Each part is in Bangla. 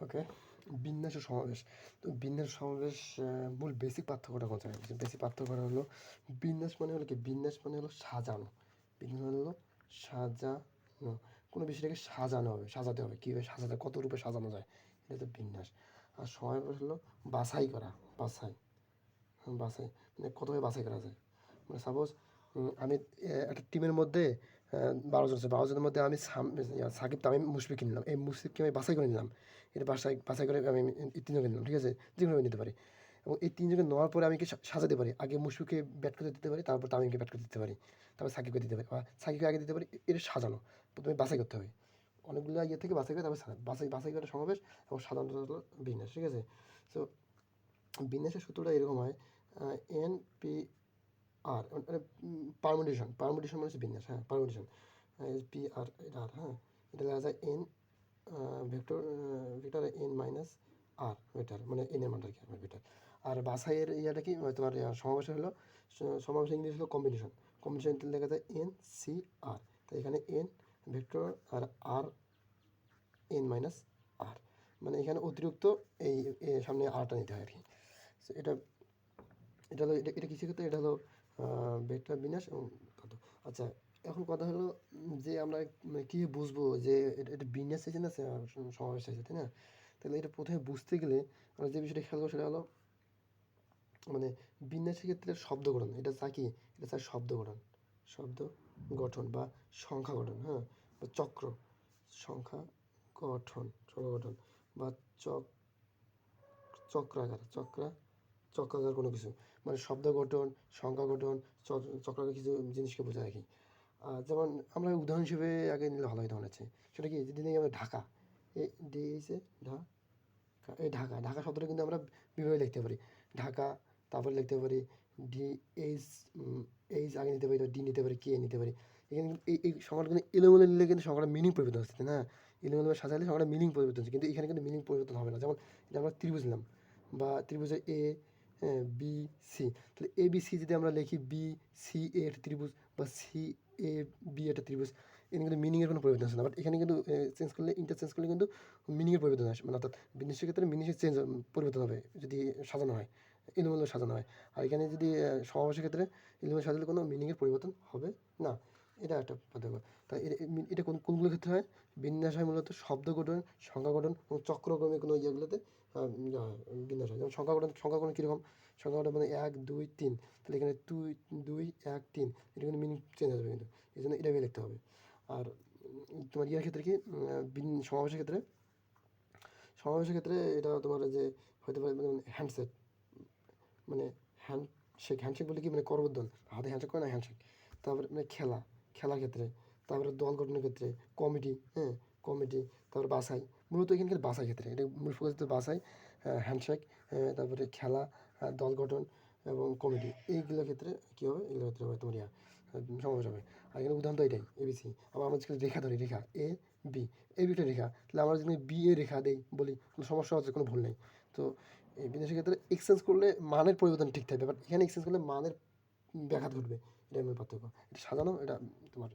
ওকে, বিন্যাস ও সমাবেশ। তো বিন্যাস সমাবেশ মূল বেসিক পার্থক্যটা কোথায়? যে বেসিক পার্থক্যটা হলো বিন্যাস মানে হলো কি? বিন্যাস মানে হলো সাজানো। বিন্যাস মানে হলো সাজানো। কোনো বিষয়টাকে সাজানো হবে, সাজাতে হবে। কীভাবে সাজাতে, কত রূপে সাজানো যায়, এটা তো বিন্যাস। আর সমাবেশ হলো বাছাই করা, বাছাই, বাছাই মানে কতভাবে বাছাই করা যায়। মানে সাপোজ আমি একটা টিমের মধ্যে 12 জন আছে, 12 জনের মধ্যে আমি সাকিব, তামিম, মুশফিক নিলাম। এই মুশফিককে আমি বাছাই করে নিলাম। এটা বাছাই করে আমি এই 3 জনকে নিলাম, ঠিক আছে? যেকোনোভাবে নিতে পারি। এবং এই 3 জনকে নেওয়ার পরে আমি কি সাজাতে পারি। আগে মুশফিককে ব্যাট করতে দিতে পারি, তারপর তামিমকে ব্যাট করতে দিতে পারি, তারপর সাকিবকে দিতে পারি, বা সাকিবকে আগে দিতে পারি। এটা সাজানো। প্রথমে বাছাই করতে হবে। অনেকগুলো ইয়ে থেকে বাছাই করে তারপর বাছাই করে সমাবেশ এবং সাধারণত হলো বিন্যাস, ঠিক আছে? সো বিন্যাসের সূত্রটা এরকম হয়, এন আর মানে পারমুটেশন মানে হচ্ছে বিন্যাস, হ্যাঁ, পারমুটেশন। পি আর এটা আর, হ্যাঁ, এটা লেখা যায় এন ভেক্টর এন মাইনাস আর ভেক্টর, মানে এন এর মানটা কি আমার ভেক্টর। আর বাসাইয়ের ইয়াটা কি তোমার সমাবেশ হলো, সমাবেশ ইংলিশ হলো কম্বিনেশন। কম্বিনেশন লেখা যায় এন সি আর। তাই এখানে এন ভেক্টর আর আর এন মাইনাস আর, মানে এখানে অতিরিক্ত এই সামনে আরটা নিতে হয় আর কি। সো এটা এটা হলো, এটা কিসের ক্ষেত্রে? এটা হলো ভেক্টর বিন্যাস এবং কত। আচ্ছা, এখন কথা হলো যে আমরা মানে কী বুঝবো যে এটা বিন্যাস চাইছে না সমাবেশ চাইছে, তাই না? তাহলে এটা প্রথমে বুঝতে গেলে আমরা যে বিষয়টা খেয়াল করবো সেটা হলো মানে বিন্যাসের ক্ষেত্রে শব্দ গঠন। এটা চা কি? এটা চায় শব্দ গঠন, শব্দ গঠন বা সংখ্যা গঠন, হ্যাঁ, বা চক্র, সংখ্যা সংখ্যা গঠন বা চক্রাকার, চক্রাকার কোনো কিছু, মানে শব্দ গঠন, সংখ্যা গঠন, চক্রাকার কিছু জিনিসকে বোঝায় আর কি। যেমন আমরা উদাহরণ হিসেবে আগে নিলে ভালো হয়, মনে হচ্ছে সেটা কি, যদি নিই আমরা Dhaka, A D H A এই ঢাকা, ঢাকা শব্দটা কিন্তু আমরা বিভিন্নভাবে লিখতে পারি। ঢাকা, তারপরে লিখতে পারি ডি এইচ, এইচ আগে নিতে পারি, ডি নিতে পারি, কে নিতে পারি। এখানে কিন্তু এই সংখ্যাটা কিন্তু এলোমেলো নিলে কিন্তু সংখ্যাটা মিনিং পরিবর্তন হচ্ছে, তাই না? এলোমেলোভাবে সাজালে সংখ্যাটা মিনিং পরিবর্তন হচ্ছে, কিন্তু এখানে কিন্তু মিনিং পরিবর্তন হবে না। যেমন এটা আমরা ত্রিভুজ নিলাম, বা ত্রিভুজের এ, হ্যাঁ, বি সি, তাহলে এ বি সি যদি আমরা লিখি বি সি এ একটা ত্রিভুজ, বা সি এ বি একটা ত্রিভুজ, এখানে কিন্তু মিনিংয়ের কোনো পরিবর্তন আসে না। বাট এখানে কিন্তু চেঞ্জ করলে, ইন্টারচেঞ্জ করলে কিন্তু মিনিংয়ের পরিবর্তন আসে, মানে অর্থাৎ বিন্যাসের ক্ষেত্রে মিনিংয়ের পরিবর্তন হবে যদি সাজানো হয়, এলোমেলো সাজানো হয়। আর এখানে যদি সমাবেশের ক্ষেত্রে এলোমেলো সাজালে কোনো মিনিংয়ের পরিবর্তন হবে না। এটা একটা পার্থক্য। তাই এটা কোনগুলোর ক্ষেত্রে হয়? বিন্যাস হয় মূলত শব্দ গঠন, সংখ্যা গঠন এবং চক্রক্রমে কোনো ইয়েগুলোতে বিন্যাস হয়। যেমন সংখ্যা গঠন কীরকম? সংখ্যা গঠন মানে 1 2 3, তাহলে এখানে 2 2 1 3, এটা কিন্তু মিনিং চেঞ্জ হয়ে যাবে কিন্তু, এই জন্য এটাকে লিখতে হবে। আর তোমার ইয়ার ক্ষেত্রে কি, সমাবেশের ক্ষেত্রে এটা তোমার যে হতে পারে মানে হ্যান্ডশেক, মানে হ্যান্ডশেক বলে কি, মানে করবর্ধন, হাতে হ্যান্ডশেক করে না, হ্যান্ডশেক। তারপরে মানে খেলার ক্ষেত্রে, তারপরে দল গঠনের ক্ষেত্রে কমিটি, হ্যাঁ, কমিটি, তারপরে বাছাই। মূলত এখানকার বাছাই ক্ষেত্রে এটা মূল ফোকাস হচ্ছে বাছাই, হ্যান্ডশেক, তারপরে খেলা, দল গঠন এবং কমিটি, এইগুলোর ক্ষেত্রে কী হবে? এগুলোর ক্ষেত্রে হবে তোমার সমাবেশ হবে। আর এখানে উদাহরণ তো এটাই এবিসি। আবার আমরা যদি রেখা ধরি, রেখা এ বি, এই বিটা রেখা, তাহলে আমরা যদি বি এ রেখা দেই বলি, কোনো সমস্যা হচ্ছে, কোনো ভুল নেই। তো এই বিদেশের ক্ষেত্রে এক্সচেঞ্জ করলে মানের পরিবর্তন ঠিক থাকবে, বাট এখানে এক্সচেঞ্জ করলে মানের ব্যাঘাত ঘটবে। এটাই মূল পার্থক্য। এটা সাজানো, এটা তোমার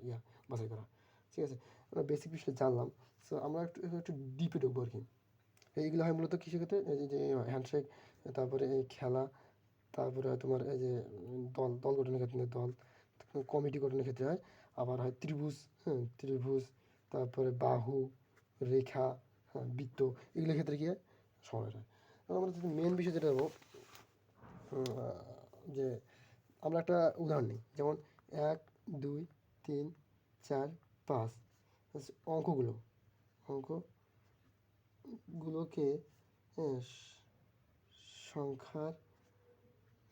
বাছাই করা, ঠিক আছে? আমরা বেসিক বিষয়টা জানলাম। সো আমরা একটু ডিপে ঢুকবো আর কি। এইগুলো হয় মূলত কিসের ক্ষেত্রে? এই যে হ্যান্ডশেক, তারপরে এই খেলা, তারপরে তোমার এই যে দল গঠনের ক্ষেত্রে দল, কমিটি গঠনের ক্ষেত্রে হয়। আবার হয় ত্রিভুজ, হ্যাঁ, ত্রিভুজ, তারপরে বাহু, রেখা, হ্যাঁ, বৃত্ত, এগুলোর ক্ষেত্রে কি হয়? সমাবেশ হয়। আমরা যদি মেন বিষয় যেটা যাবো, যে আমরা একটা উদাহরণ নিই, যেমন 1 2 3 4 5, অঙ্কগুলো অঙ্কগুলোকে, হ্যাঁ, সংখ্যার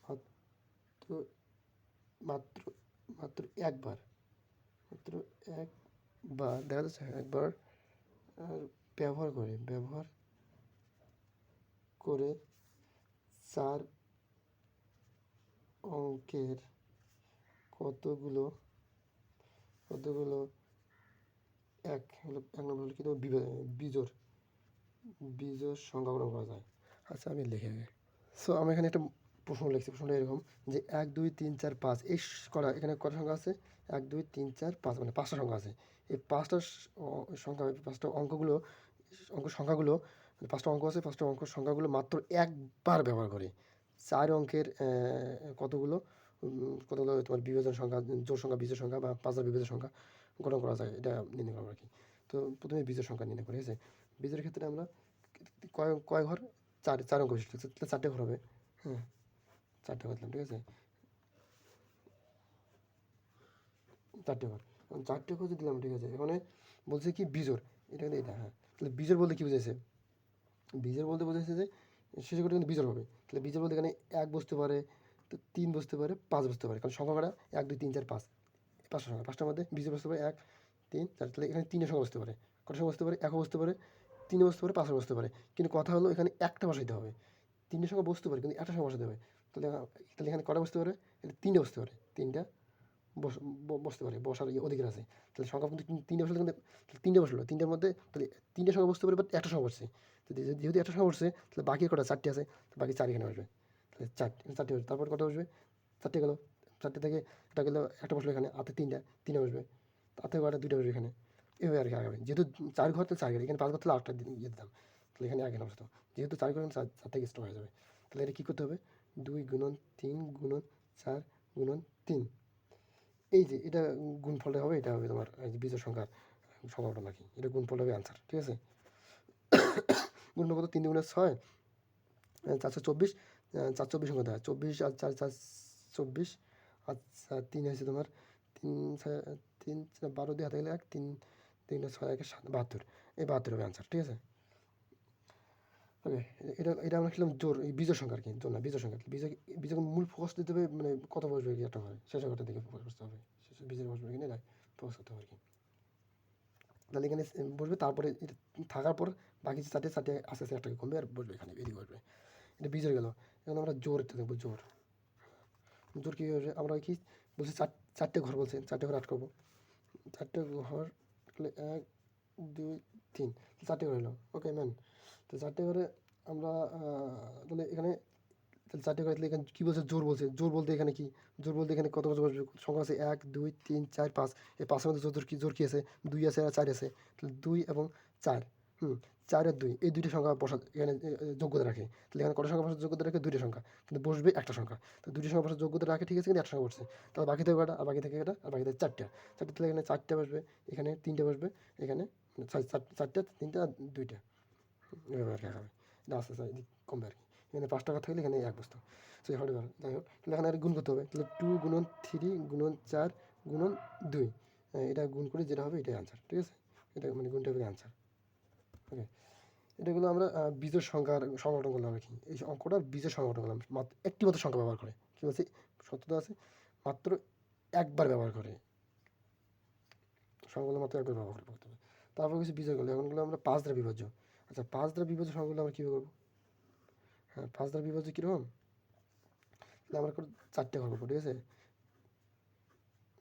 মাত্র মাত্র মাত্র একবার, মাত্র একবার দেখা যাচ্ছে, একবার ব্যবহার করে 4 অঙ্কের কতগুলো কতগুলো এক নম্বর হলো কি, তোমার বিজোড় সংখ্যা গ্রহণ করা যায়। আচ্ছা, আমি লিখে নিই। সো আমি এখানে একটা প্রশ্ন লিখছি। প্রশ্নটা এরকম যে 1 2 3 4 5 এই এখানে কটা সংখ্যা আছে? 1 2 3 4 5, মানে 5টা সংখ্যা আছে। এই 5টা সংখ্যা, 5টা সংখ্যাগুলো পাঁচটা অঙ্ক আছে, পাঁচটা অঙ্ক সংখ্যাগুলো মাত্র একবার ব্যবহার করে 4 অঙ্কের কতগুলো কতগুলো তোমার বিভাজন সংখ্যা, জোড় সংখ্যা, বিজোড় সংখ্যা বা 5 দ্বারা বিভাজ্য সংখ্যা গঠন করা যায়, এটা নির্ণয় করবো আর কি। তো প্রথমে বিজোড় সংখ্যা নির্ণয় করি, ঠিক আছে। বিজোড়ের ক্ষেত্রে আমরা কয় কয় ঘর, 4 অঙ্ক বিশিষ্ট, তাহলে 4টে ঘর হবে। হ্যাঁ, 4টে ঘর দিলাম, ঠিক আছে, 4টে ঘর। এখন 4টে ঘর দিলাম, ঠিক আছে। এখানে বলছে কি বিজোড়, এটা কিন্তু এটা, হ্যাঁ। তাহলে বিজোড় বলতে কি বুঝাইছে? বিজোড় বলতে বোঝাচ্ছে যে শেষে করে কিন্তু বিজোড় হবে। তাহলে বিজোড় বলতে এখানে 1 বসতে পারে, তো 3 বসতে পারে, 5 বসতে পারে, কারণ সংখ্যা কটা 1 2 3 4 5, 5টা সংখ্যা, 5টার মধ্যে বিজোড় বসতে পারে 1 3 4। তাহলে এখানে 3 সংখ্যা বসতে পারে, কটা সংখ্যা বসতে পারে, 1ও বসতে পারে, 3ও বসতে পারে, 5ও বসতে পারে। কিন্তু কথা হলো এখানে একটা বসাইতে হবে। 3টে সংখ্যা বসতে পারে কিন্তু একটা সংখ্যা বসাতে হবে। তাহলে তাহলে এখানে কটা বসতে পারে? এখানে 3টে বসতে পারে, 3টা বসতে পারে, বসার অধিকার আছে। তাহলে সংখ্যা কিন্তু 3টে বসলে কিন্তু, 3টে বসলো, 3টের মধ্যে তাহলে 3টে সংখ্যা বসতে পারে, বাট একটা সংখ্যা বসছে। তো যেহেতু একটা সংখ্যা বসছে, তাহলে বাকি কটা 4টে আছে, তো বাকি 4 এখানে বসবে। তাহলে 4টে বসবে, তারপর কটা বসবে? 4টে গেলো, 4টে থেকে একটা গেলো, একটা বসলো এখানে, হাতে 3টে বসবে, হাতে কটা 2টে বসবে এখানে, এভাবে আর কি আগাবে। যেহেতু 4 ঘর, তো 4 ঘর, এখানে 5 ঘর, তাহলে 8টা ইয়ে দিতাম, তাহলে এখানে এখানে বসতো। যেহেতু 4 ঘর, 4 থেকে স্টপ হয়ে যাবে। তাহলে এটা কী করতে হবে? 2 গুণন 3 গুণন 4 গুণন 3, এই যে এটা গুণফলটা হবে, এটা হবে তোমার এই যে বিজোড় সংখ্যার সংখ্যাটা নাকি, এটা গুণফলটা হবে আনসার, ঠিক আছে। গুণফল কত? 3 দুগুণে 6, 424, 424 সংখ্যা দেয় 24 আর 4 4 24, আচ্ছা 3 হয়েছে তোমার 3 3 12 দিয়ে হাতে গেলে 1, 3 3 6 1 7 72, এই 72 হবে আনসার, ঠিক আছে। ওকে, এটা এটা আমরা খেলাম জোর, এই বিজোড় সংখ্যা আর কি, জোর না, বিজোড় সংখ্যা। বিজোড় বিজোড় মূল ফোকাস দিতে হবে, মানে কত বসবে কি একটা হয়, শেষ ঘরটার দিকে ফোকাস করতে হবে, শেষে বিজোড় বসবে কিনা এটা ফোকাস করতে হবে আর কি। তাহলে এখানে বসবে, তারপরে এটা থাকার পর বাকি যে 4টে আস্তে আস্তে একটাকে কমবে আর বসবে এখানে, এদিকে বসবে। এটা বিজোড় গেল। এখন আমরা জোরটা দেখবো, জোর। জোর কী হবে? আমরা কি বলছি? 4টে ঘর বলছে, 4টে ঘর আট করবো। 4টে ঘর, তাহলে 1 2 3, 4টে ঘর হলো, ওকে ম্যান। তো 4টে ঘরে আমরা তাহলে এখানে, তাহলে 4টে ঘরে, তাহলে এখানে কী বলছে? জোর বলছে। জোর বলতে এখানে কি? জোর বলতে এখানে কত বছর বসবে? সংখ্যা আছে 1 2 3 4 5, এই 5-এর মধ্যে জোর কী আছে? 2 আছে আর 4 আছে, তাহলে 2 এবং 4, 4 আর 2, এই 2টা সংখ্যা বসা এখানে যোগ্যতা রাখে। তাহলে এখানে কটা সংখ্যা বসার যোগ্যতা রাখে? 2টা সংখ্যা, কিন্তু বসবে একটা সংখ্যা। তো 2টা সংখ্যা বসার যোগ্যতা রাখে, ঠিক আছে, কিন্তু একটা সংখ্যা বসছে। তাহলে বাকি থেকে কটা? আর বাকি থেকে এটা, আর বাকি থেকে 4টা। 4টা, তাহলে এখানে 4টে বসবে, এখানে 3টে বসবে, এখানে 4টা 3টা আর 2টা, এভাবে আর কি হবে। এটা আস্তে আস্তে এদিক কমবে আর কি। এখানে 5 টাকা থাকলে এখানে 1 বসতো, সেই হবে। যাই হোক, তাহলে এখানে আর গুণ করতে হবে। তাহলে 2 গুণন 3 গুণন 4 গুণন 2, এটা গুণ করে যেটা হবে এটাই আনসার, ঠিক আছে। এটা মানে গুণটা হবে আনসার, ওকে। এটাগুলো আমরা বীজের সংখ্যার সংগঠন করলাম আর কি। এই অঙ্কটা বীজের সংগঠন করলাম, মাত্র একটি মাত্র সংখ্যা ব্যবহার করে। কী বলছি? সত্যতা আছে, মাত্র একবার ব্যবহার করে, সংখ্যাগুলো মাত্র একবার ব্যবহার করে করতে হবে। তারপর কিছু বিজয়গুলো, এখনগুলো আমরা 5 দ্বারা বিভাজ্য। আচ্ছা, 5 দ্বারা বিভাজ্য সংখ্যাগুলো আমরা কীভাবে করবো? হ্যাঁ, 5 দ্বারা বিভাজ্য কীরকম? তাহলে আমরা 4টে ঘর করবো, ঠিক আছে,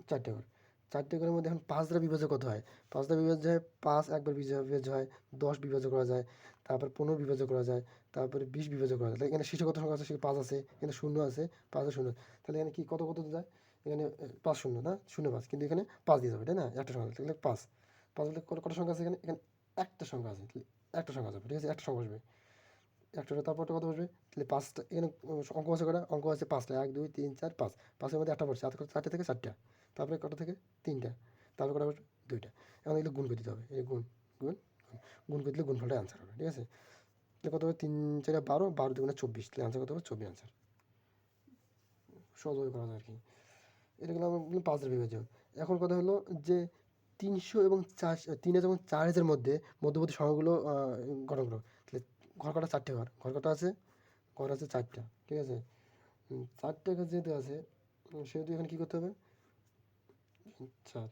4টে ঘর। 4টে ঘরের মধ্যে এখন 5 দ্বারা বিভাজ্য কত হয়? 5 দ্বারা বিভাজ্য হয় 5 একবার বিভাজ্য হয়, 10 বিভাজ্য করা যায়, তারপর 15 বিভাজ্য করা যায়, তারপরে 20 বিভাজ্য করা যায়। তাহলে এখানে শেষে কত সংখ্যা আছে? 5 আছে, এখানে 0 আছে, 5 আর 0। তাহলে এখানে কি কত যায়? এখানে 5 0 না, 0 5, কিন্তু এখানে 5 দিয়ে যাবে, তাই না? একটা সংখ্যা, তাহলে 5 5 বলতে কটা সংখ্যা আছে এখানে? এখানে একটা সংখ্যা আছে, তাহলে একটা সংখ্যা যাবে, ঠিক আছে, একটা সংখ্যা বসবে। একটা, তারপরটা কত বসবে? তাহলে 5টা, এখানে অঙ্ক আছে কটা? অঙ্ক আছে 5টা, 1 2 3 4 5, 5-এর মধ্যে একটা পড়ছে, 4টে থেকে 4টা, তারপরে কটা থেকে? 3টা, তারপরে কটা বসবে? 2টা। এখন এগুলো গুণ করে দিতে হবে, এই গুণ গুণ গুণ করে দিলে গুণফলটা আনসার হবে, ঠিক আছে। তাহলে কত হবে? 3 4 12, 12 2 24, তাহলে আনসার কত হবে? 24 আনসার। সহজভাবে করা যায় আর কি। এটা গেলো আমরা 5 দ্বারা বিভাজ্য। এখন কথা হলো যে 300 এবং 3000 এবং 4000 মধ্যে মধ্যবর্তী সংখ্যাগুলো গঠন করো। তাহলে ঘর কটা? 4টে ঘর। ঘর কটা আছে? ঘর আছে 4টা, ঠিক আছে। 4টে ঘর যেহেতু আছে, সেহেতু এখানে কী করতে হবে? 4।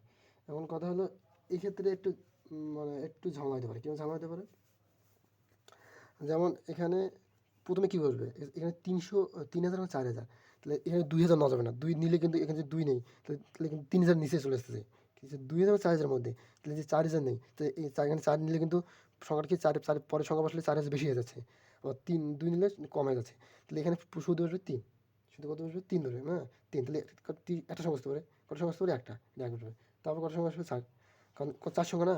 এখন কথা হলো এই ক্ষেত্রে একটু মানে একটু ঝামেলা হতে পারে। কীভাবে ঝামেলা হতে পারে? যেমন এখানে প্রথমে কী বসবে? এখানে 300, 3000 এবং 4000, তাহলে এখানে 2000 নেওয়া যাবে না। 2 নিলে কিন্তু এখানে যে 2 নেই, তাহলে কিন্তু 3000 নিচে চলে আসতেছে। কিন্তু 2000 এবং 4000 মধ্যে, তাহলে যে 4000 নেই, তো এই এখানে 4 নিলে কিন্তু সংখ্যাটা কি 4 পরের সংখ্যা বসলে 4000 বেশি হয়ে যাচ্ছে। আবার 2 নিলে কম হয়ে যাচ্ছে। তাহলে এখানে শুধু বসবে 3, শুধু কত বসবে? 3 ধরবে, হ্যাঁ, 3। তাহলে একটা সংখ্যা বসতে পারে, কটা সংখ্যা বসতে পারে? একটা, এটা এক বসবে। তারপর কটা সংখ্যা বসবে? 4, কারণ 4 সংখ্যা না,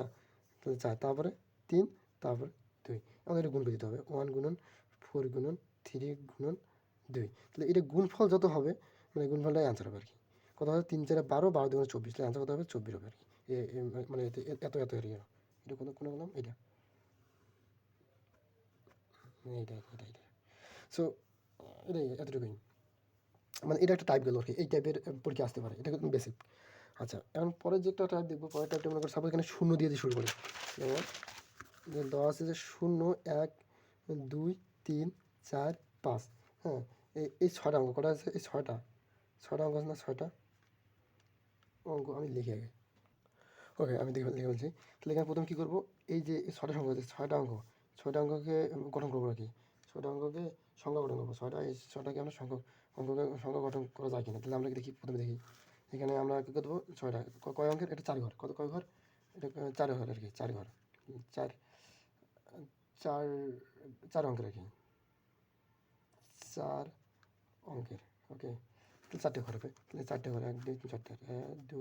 তাহলে 4, তারপরে 3, তারপরে 2। আমাদের এটা গুণ করে দিতে হবে 1 গুণন 4 গুণন 3 গুণন 2। তাহলে এটা গুণফল যত হবে মানে গুণফলটাই অ্যান্সার হবে আর কি। কত হবে 3 4 12, 12 2 24, তাহলে অ্যান্সার কত হবে 24 হবে আর কি। মানে এত এত এরিয়া এটা কোনো বললাম এটা এটা সো এটাই এতটুকুই, মানে এটা একটা টাইপ গেল আর কি। এই টাইপের পরীক্ষা আসতে পারে, এটা কিন্তু বেসিক। আচ্ছা, এখন পরের যে একটা টাইপ দেখবো, পরের টাইপটা মনে করি সাপোজ এখানে শূন্য দিয়ে শুরু করি। যেমন দেওয়া আছে যে 0 1 2 3 4 5। হ্যাঁ, এই 6টা অঙ্ক কটা আছে? এই 6টা অঙ্ক আছে না? 6টা অঙ্ক আমি লিখে আগে। ওকে, আমি লিখে বলছি। তাহলে এখানে প্রথমে কী করবো, এই যে 6টা সংখ্যা আছে, 6টা অঙ্ক, 6টা অঙ্ককে গঠন করবো আর কি। 6টা অঙ্ককে সংখ্যা গঠন করবো। এই 6টাকে আমরা সংখ্যা গঠন করা যায় কিনা, তাহলে আমরা দেখি, প্রথমে দেখি এখানে আমরা কী করবো। 6টা কয় অঙ্কের? এটা 4 ঘর। কয় ঘর? এটা 4 ঘর আর কি। 4 ঘর, 4 4 4 অঙ্কের আর কি, 4 অঙ্কের। ওকে, তাহলে 4টে ঘর হবে। তাহলে 4টে ঘর, 1 2 3 4টে, 1 2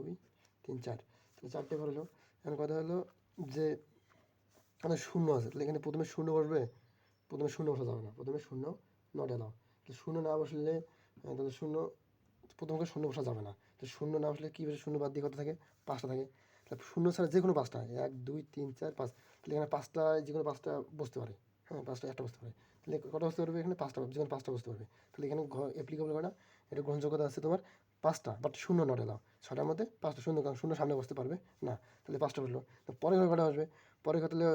3 4। তাহলে 4টে ঘর হলো। এখন কথা হলো যে আমাদের শূন্য আছে, তাহলে এখানে প্রথমে শূন্য বসবে। প্রথমে শূন্য বসা যাবে না, প্রথমে শূন্য নট এলাও। তো শূন্য না বসলে তাহলে প্রথমে শূন্য বসা যাবে না। তো শূন্য না বসলে কী বসে? শূন্য বাদ দিয়ে কত থাকে? 5টা থাকে। তাহলে শূন্য ছাড়া যে কোনো 5টা, 1 2 3 4 5, তাহলে এখানে 5টা, যে কোনো 5টা বসতে পারে। হ্যাঁ, 5টা একটা বসতে পারে। তাহলে কটা বসতে পারবে? এখানে 5টা, যে কোনো 5টা বসতে পারবে। তাহলে এখানে অ্যাপ্লিকেবল কটা? এটা গ্রহণযোগ্যতা আছে তোমার 5টা, বাট শূন্য নট এলাও। 6টার মধ্যে 5টা শূন্য, কারণ শূন্য সামনে বসতে পারবে না। তাহলে 5টা বসলো। তো পরে ঘরে কটা আসবে? পরে ঘর তাহলে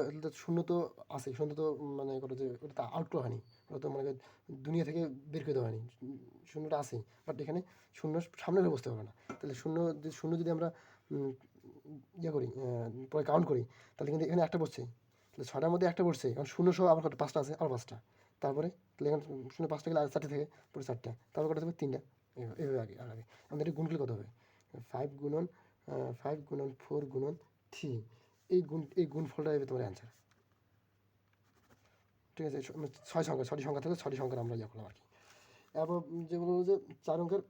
শূন্য তো আছে, শূন্য তো মানে কত যে ওটা তো আউট করা হয়নি, ওটা তো মানে দুনিয়া থেকে বের করে দেওয়া হয়নি, শূন্যটা আছে। বাট এখানে শূন্য সামনে বসতে পারবে না। তাহলে শূন্য যদি আমরা ইয়ে করি, পরে কাউন্ট করি, তাহলে কিন্তু এখানে একটা বসছে। তাহলে 6টার মধ্যে একটা বসছে, কারণ শূন্য সহ আবার কত? 5টা আছে, আবার 5টা। তারপরে তাহলে এখানে শূন্য 5টা গেলে আর 4টে থেকে পরে 4টা, তারপর কটা থাকবে? 3টা। এইভাবে আগে আর আগে আমাদের এটা গুণগুলো কত হবে? 5 গুণন 5 গুণন 4 গুণন 3। এই গুণফলটা হবে তোমার অ্যান্সার। ঠিক আছে, 6টি সংখ্যা থেকে 6টি সংখ্যার আমরা ইয়ে করলাম আর কি। এরপর যেগুলো যে 4 অঙ্কের,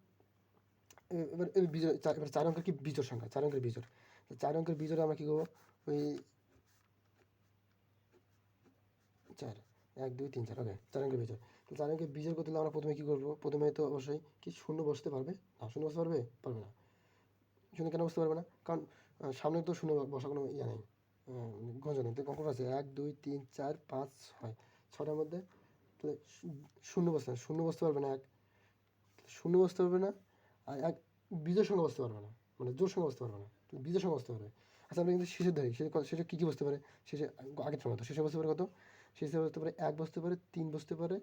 এবার বিজোড়, এবার 4 অঙ্কের কি বিজোড় সংখ্যা, 4 অঙ্কের বিজোড়। 4 অঙ্কের বিজোড়ে আমরা কী করবো? ওই 4 1 2 3 4। ওকে, 4 অঙ্কের বিজোড়। তো 4 অঙ্কের বিজোড় করতে হলে আমরা প্রথমে কী করবো? প্রথমে তো অবশ্যই কি শূন্য বসতে পারবে না? শূন্য বসতে পারবে? পারবে না। শূন্য কেন বসতে পারবে না? কারণ সামনে তো শূন্য বসা কোনো ইয়ে নেই, গঞ্জ নেই। তো কখন আছে? 1 2 3 4 5 6, 6টার মধ্যে। তাহলে শূন্য বসতে পারবে না। শূন্য বসতে পারবে না, আর এক বিজোড় সংখ্যা বসতে পারবে না, মানে জোড় সংখ্যা বসতে পারবে না, বিজোড় সংখ্যা বসতে পারবে। আচ্ছা, আমরা কিন্তু শেষের ধরি, শেষে কী কী বসতে পারে? শেষে আগের সময় তো শেষে বসতে পারে কত? শেষে বসতে পারে 1 বসতে পারে, 3 বসতে পারে,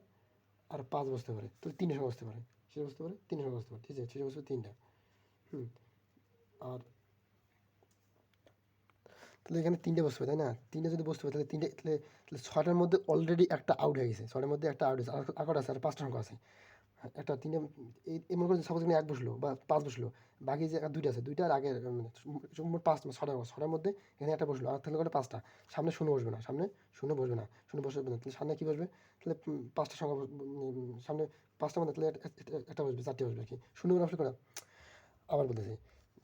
আর 5 বসতে পারে। তাহলে 3টে সংখ্যা বসতে পারে। শেষে বসতে পারে 3টে সংখ্যা বসতে পারে, ঠিক আছে? শেষে বসতে পারে 3টা। আর তাহলে এখানে 3টে বসতে পারে, তাই না? 3টে যদি বসতে পারে, তাহলে 3টে, তাহলে 6টার মধ্যে অলরেডি একটা আউট হয়ে গেছে। 6টার মধ্যে একটা আউট হয়েছে, আর কটা আছে? আর 5টা সংখ্যা আছে। একটা 3টে, এমন করে সাপোজ এখানে 1 বসলো বা 5 বসলো, বাকি যে 2টা আছে, 2টা আর আগের মোট 5, 6টার মধ্যে এখানে একটা বসলো, আর তাহলে কটা? 5টা। সামনে শূন্য বসবে না, সামনে শূন্য বসবে না, শূন্য বসবে না। তাহলে সামনে কী বসবে? তাহলে 5টা সংখ্যা সামনে 5টা মধ্যে তাহলে একটা বসবে, 4টে বসবে আর কি। শূন্য বসলে কটা? আবার বলতেছি,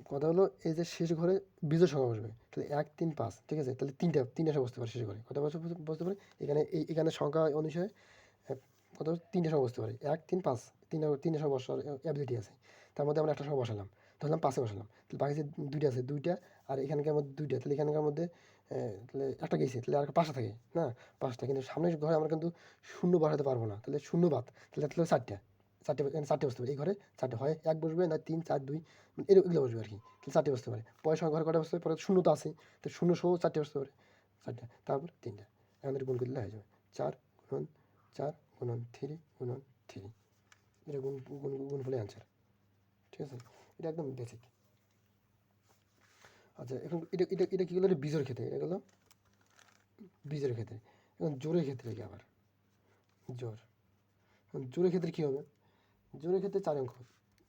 কথা হলো এই যে শেষ ঘরে বিজোড় সংখ্যা বসবে। তাহলে 1 3 5, ঠিক আছে? তাহলে 3টে সংখ্যা বসতে পারে শেষ ঘরে। কটা বসতে পারে? এখানে সংখ্যা অনুসারে কত? 3টে সংখ্যা বসতে পারে। 1 3 5, 3টে সংখ্যা বসার অ্যাবিলিটি আছে। তার মধ্যে আমরা একটা সংখ্যা বসালাম, ধরলাম 5-এ বসালাম। তাহলে বাকি যে 2টা আছে, 2টা, আর এখানকার মধ্যে 2টা, তাহলে এখানকার মধ্যে তাহলে একটা গেছে, তাহলে আর 5টা থাকে না? 5টা, কিন্তু সামনের ঘরে আমরা কিন্তু শূন্য বসাতে পারবো না, তাহলে শূন্য বাদ। তাহলে 4টা, 4টে বসতে পারে। এই ঘরে 4টে, হয় 1 বসবে, না 3 4 2, এগুলো বসবে আর কি। তাহলে 4টে বসতে পারে। পরের সংখ্যা ঘরে কটা বসতে পারে? পরে শূন্য তো আছে, তো শূন্য সহ 4টে বসতে পারে, 4টা। তারপর 3টা। আমাদের গুণ করলে হয়ে যাবে 4 গুণন 4 গুণন 3 গুণন 3। এটা গুণফলের অ্যান্সার, ঠিক আছে? এটা একদম বেসিক। আচ্ছা, এখন এটা কী হলো? এটা বীজের ক্ষেত্রে, এটা হলো বীজের ক্ষেত্রে। এখন জোরের ক্ষেত্রে কি আবার? জোরের ক্ষেত্রে কী হবে? জোরের ক্ষেত্রে 4 অঙ্ক,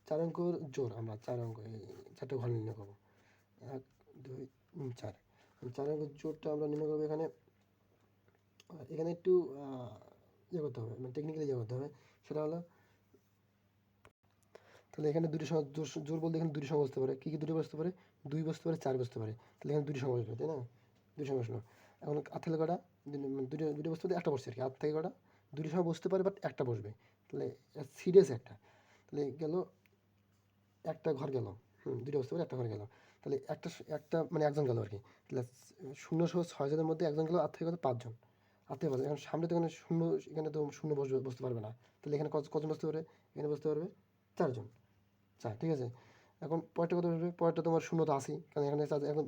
4 অঙ্কর জোর, আমরা 4 অঙ্ক, 4টে ঘর নির্ণয় করবো। 1 2 4, 4 অঙ্কের জোরটা আমরা নির্ণয় করবো। এখানে একটু ইয়ে করতে হবে, মানে টেকনিক্যালি ইয়ে করতে হবে। সেটা হলো, তাহলে এখানে দুটি জোর বলতে এখানে দুটি সংখ্যা বসতে পারে। কী কী দুটি বসতে পারে? 2 বসতে পারে, 4 বসতে পারে। তাহলে এখানে দুটি সংখ্যা বসবে, তাই না? দুটি সংখ্যা বসলো। এখন আর তাহলে কটা? দুটো বস্তু একটা বসছে আর কি, 8 থেকে কটা দুটোর সময় বসতে পারে, বাট একটা বসবে, তাহলে সিরিয়াস একটা, তাহলে গেল একটা ঘর গেল, দুটো বসতে পারে একটা ঘর গেল, তাহলে একটা মানে একজন গেল আর কি, তাহলে 0 সহ 6 জনের মধ্যে একজন গেল, 8 থেকে কত 5 জন, 8 থেকে 5 জন। এখন সামনে তো এখানে শূন্য, এখানে তো শূন্য বসতে পারবে না, তাহলে এখানে কজন বসতে পারে, এখানে বসতে পারবে 4 জন, 4, ঠিক আছে। এখন পরেরটা কত বসবে, পরেরটা তোমার শূন্য তো আসি, কারণ এখানে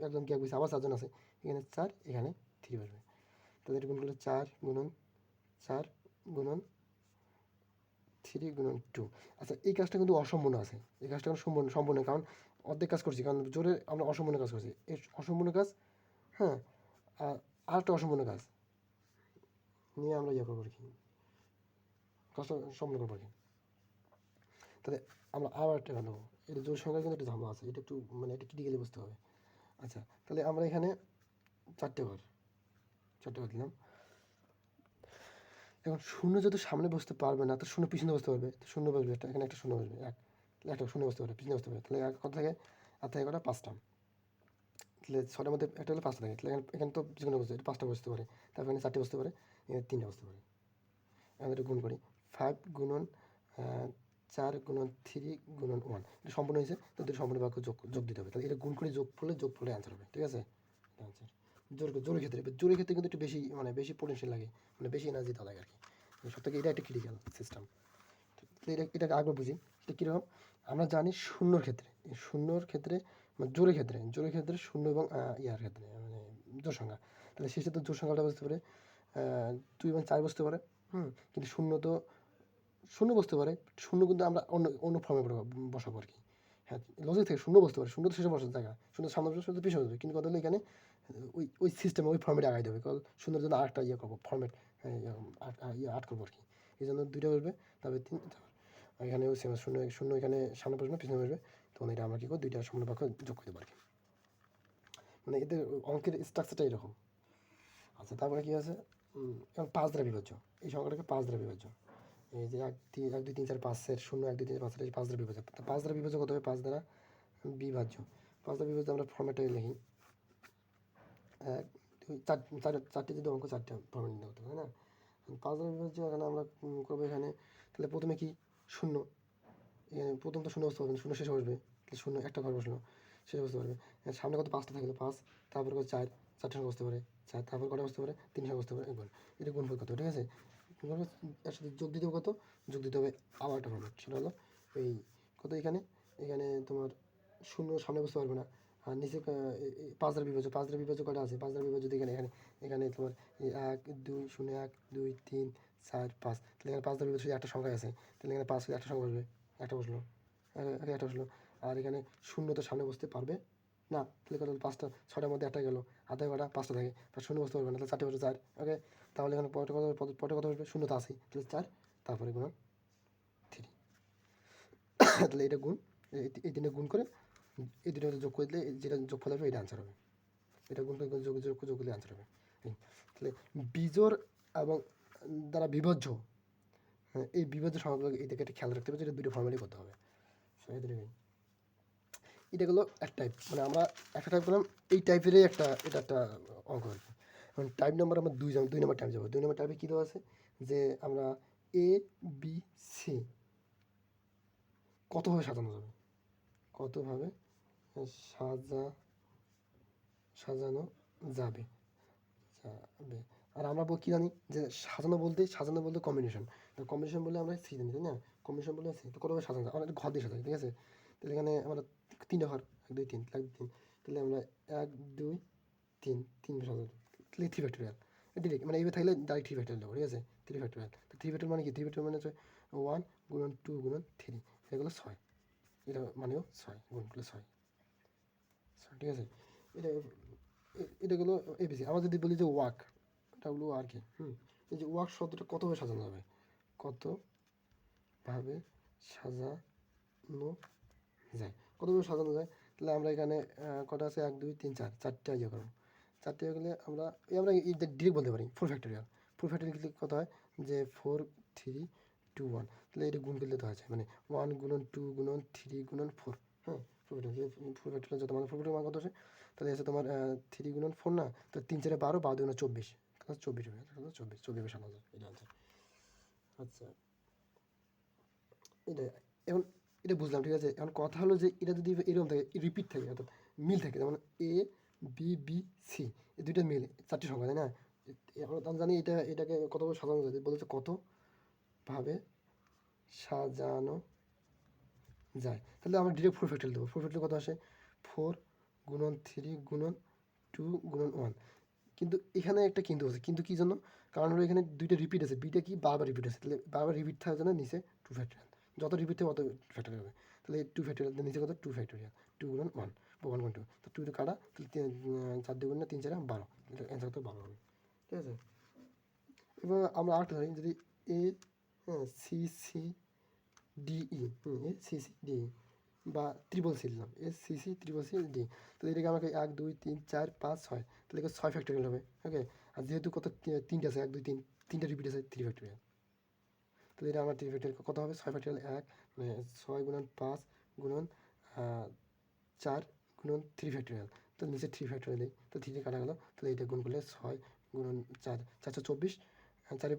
একজন গ্যাপ গেছে, আবার 4 জন আছে, এখানে 4, এখানে 3 বসবে, তাহলে এটা গুণ করলে 4 গুণন 4 গুণন 3 গুণন 2। আচ্ছা, এই কাজটা কিন্তু অসম্পূর্ণ আছে, এই কাজটা এখন সম্পূর্ণ, কারণ অর্ধেক কাজ করছি, কারণ জোরে আমরা অসম্পূর্ণ কাজ করছি, এই অসম্পূর্ণ কাজ, হ্যাঁ। আর আরেকটা অসম্পূর্ণ কাজ নিয়ে আমরা ইয়ে করবো আর কি, কাজটা সম্পূর্ণ করবো আর কি। তাহলে আমরা আবার একটা নেবো, এটা জোর সংখ্যা কিন্তু একটা ঝামেলা আছে, এটা একটু মানে এটা ক্রিটিক্যালি বুঝতে হবে। আচ্ছা, তাহলে আমরা এখানে 4টে ঘর দিলাম। এখন শূন্য যদি সামনে বসতে পারবে না, তো শূন্য পিছনে বসতে পারবে, তো শূন্য বসবে, এখানে একটা শূন্য বসবে, একটা শূন্য বসতে পারে, পিছনে বসতে পারে, তাহলে কত থাকে, 8 থেকে কটা 5টা, তাহলে 6টার মধ্যে একটা হলে 5টা থাকে, তাহলে এখানে তো যে কোনো বসতে 5টা বসতে পারে, তারপর এখানে 4টে বসতে পারে, এখানে 3টা বসতে পারে। এখন এটা গুণ করি, 5 গুণন 4 গুণন 3 গুণন 1, এটা সম্পূর্ণ হয়েছে, তো দুটো সম্পূর্ণ বাক্য যোগ দিতে হবে, তাহলে এটা গুণ করে যোগ ফলে অ্যান্সার হবে, ঠিক আছে। অ্যান্সার জোরের ক্ষেত্রে কিন্তু একটু বেশি পোটেনশিয়াল লাগে, মানে বেশি এনার্জি দেওয়া লাগে আর কি, সব থেকে এটা একটা ক্রিটিক্যাল সিস্টেম। এটাকে আগে বুঝি, এটা কীরকম, আমরা জানি শূন্যর ক্ষেত্রে মানে জোরের ক্ষেত্রে শূন্য এবং ইয়ার ক্ষেত্রে মানে জোর সংখ্যা, তাহলে শেষে তো জোর সংখ্যাটা বসতে পারে 2 এবং 4 বসতে পারে, কিন্তু শূন্য বসতে পারে, শূন্য কিন্তু আমরা অন্য ফর্মে বসাবো আর কি, হ্যাঁ। লজিক থেকে শূন্য বসতে পারে, শূন্য তো শেষে বসার জায়গা, শূন্য সামনে বসবে, শূন্য পিছনে বসবে, কিন্তু কথা হলো এখানে ওই সিস্টেমে ওই ফর্মেটে আগাই দেবে, কারণ শূন্যের জন্য আরেকটা ইয়ে করবো ফর্মেট, আর্ট করবো আর কি, এই জন্য 2টা বসবে, তারপরে 3, এখানেও সেম শূন্য এখানে সামনে বসবে পিছনে বসবে, তখন এটা আমরা কী করবো 2টা সম্পূর্ণ বাক্য যোগ করে দেবো আর কি, মানে এদের অঙ্কের স্ট্রাকচারটা এরকম। আচ্ছা, তারপরে কী আছে, এখন 5 দ্বারা বিভাজ্য, এই সংখ্যাটাকে 5 দ্বারা বিভাজ্য, এই যে 1 2 3 4 5-এর 0 1 2 3 4 5 এই 5 দ্বারা বিভাজ্য, 5 দ্বারা বিভাজ্য কত হবে, 5 দ্বারা বিভাজ্য, 5 দ্বারা বিভাজ্য আমরা ফর্মেটে লিখি 1 2 4টে যদি অঙ্ক 4টে ফর্মেট নিতে হতো, তাই না। 5 দ্বারা বিভাজ্য এখানে আমরা করবো এখানে, তাহলে প্রথমে কি শূন্য, এখানে প্রথম তো শূন্য বসতে পারবে না, শূন্য শেষে বসবে, তাহলে শূন্য একটা ঘর বসলো, শেষে বসতে পারবে, সামনে কত 5টা থাকলো 5, তারপরে কত 4 সঙ্গে বসতে পারে 4, তারপর কটা বসতে পারে 3 সঙ্গে বসতে পারে, এবার এটা গুণফল কত, ঠিক আছে। এর সাথে যোগ দিতে হবে কত, যোগ দিতে হবে আবার একটা ফর্মেট, সেটা হলো এই কত, এখানে তোমার শূন্য সামনে বসতে পারবে না, আর নিচে 5 দ্বারা বিভাজ্য কটা আছে, 5 দ্বারা বিভাজ্য এখানে এখানে এখানে তোমার 1 2 0 1 2 3 4 5, তাহলে এখানে 5 দ্বারা বিভাজ্য একটা সংখ্যা আছে, তাহলে এখানে 5 একটা সংখ্যা বসবে, একটা বসলো, একটা বসলো, আর এখানে শূন্য তো সামনে বসতে পারবে না, তাহলে কত 5টা 6টার মধ্যে একটা গেল, আধা কটা 5টা থাকে, তার শূন্য বসতে পারবে না, তাহলে 4টে বসে 4, ওকে। তাহলে এখানে পরে কত বসবে, শূন্য তো আসি, তাহলে 4, তারপরে গুণ 3, তাহলে এটা গুণ এই 3টে গুণ করে এই 2টা যোগ করে দিলে যেটা যোগফল হবে এটা আনসার হবে, এটা গুণ করে যোগ করলে আনসার হবে। তাহলে বিজোড় এবং দ্বারা বিভাজ্য, হ্যাঁ, এই বিভাজ্য সংখ্যাগুলো এদিকে একটা খেয়াল রাখতে হবে, যেটা 2টো ফর্মেটই করতে হবে, এটা হলো এক টাইপ, মানে আমরা একটা টাইপ করলাম, এই টাইপেরই এটা একটা অঙ্ক আর কি। এখন টাইপ নাম্বার আমরা 2 নম্বর টাইপ যাবো, 2 নম্বর টাইপে কী দেওয়া আছে, যে আমরা এ বি সি কতভাবে সাজানো যাবে, কতভাবে সাজানো যাবে, আর আমরা কী জানি যে সাজানো বলতে কম্বিনেশন, তো কম্বিনেশন বলে আমরা সি জানি, তাই না, কম্বিনেশন বলে সি, তো কতভাবে সাজানো যায়, আমরা একটা ঘর দিয়ে সাজাই, ঠিক আছে। তাহলে এখানে আমরা 3টা ঘর, 1 2 3, 3, তাহলে আমরা 1 2 3 সাজাবো, তাহলে 3 ফ্যাক্টোরিয়াল ডিরেক্ট, মানে এইভাবে থাকলে ডাইরেক্ট 3 ফ্যাক্টোরিয়াল দেবো, ঠিক আছে। 3 ফ্যাক্টোরিয়াল, তো 3 ফ্যাক্টোরিয়াল মানে কি, 3 ফ্যাক্টোরিয়াল মানে হচ্ছে 1 গুণন 2 গুণন 3, এগুলো 6, এটা মানেও 6 গুণ করলে 6, ঠিক আছে। এটা এটাগুলো এবিসি। আমরা যদি বলি যে ওয়াক, আর কি, এই যে ওয়াক শব্দটা কতভাবে সাজানো যাবে, কতভাবে সাজানো যায়, তাহলে আমরা এখানে কটা আছে 1 2 3 4, 4টে ইয়ে করবো, 4টে হয়ে গেলে আমরা ডিরেক্ট বলতে পারি 4 ফ্যাক্টোরিয়াল, 4 ফ্যাক্টোরিয়াল কত হয় যে 4 3 2 1, তাহলে এটা গুণ করলে তো আছে, মানে 1 গুণন 2 গুণন 3 গুণন 4, হ্যাঁ। 4 ফ্যাক্টোরিয়াল যত মানে 4 ফ্যাক্টোরিয়াল মান কত আছে, তাহলে আছে তোমার 3 গুণন 4 না, তো 3 4 12, 12 2 24, 24 হবে, 24 এটা আনসার। আচ্ছা, এটা এখন এটা বুঝলাম, ঠিক আছে। এখন কথা হলো যে এটা যদি এরকম থাকে, রিপিট থাকে, অর্থাৎ মিল থাকে, যেমন এ বি বি সি, এই দুইটা মিল, 4টি সংখ্যা, তাই না? এখন আমি জানি এটাকে কতভাবে সাজানো যায়, বলেছে কতভাবে সাজানো যায়। তাহলে আমরা ডিরেক্ট 4 ফ্যাক্টরিয়াল দেবো। 4 ফ্যাক্টরিয়াল কত আসে? 4 গুণন 3 গুণন 2 গুণন 1। কিন্তু এখানে একটা কিন্তু আছে, কিন্তু কী জন্য? কারণ হলো এখানে দুইটা রিপিট আছে, বিটা কি বারবার রিপিট আছে, তাহলে বারবার রিপিট থাকার জন্য নিচে 2 ফ্যাক্টরিয়াল। যত রিপিট থাকে অত ফ্যাক্টরিয়াল হবে। তাহলে 2 ফ্যাক্টরিয়াল, নিচে কত? 2 ফ্যাক্টরিয়াল, 2 গুণন 1 বা 1 গুণ 2, তো 2 তো কাটা, তাহলে 4 2 গুণ 3 4 12, অ্যান্সার তো 12 হবে, ঠিক আছে। এবার আমরা আরেকটা ধরি, যদি A C C D E, A C C D E বা ট্রিপল সি দিলাম, A C C triple C D, তাহলে এটাকে আমাকে 1 2 3 4 5 6, তাহলে একে 6 ফ্যাক্টরিয়াল হবে, ওকে। আর যেহেতু কত, তিনটে আছে, 1 2 3, তিনটা রিপিট আছে, 3 ফ্যাক্টরিয়াল। তাহলে এটা আমার 3 ফ্যাক্টরিয়াল কত হবে? 6 ফ্যাক্টরিয়াল 1, মানে 6 গুণন 5 গুণন 4 গুণন 3 ফ্যাক্টরিয়াল, তো নিচে 3 ফ্যাক্টরিয়াল দিই, তো 3 কাটা গেল, তাহলে এটা গুণ করলে 6 গুণন 4 424, 4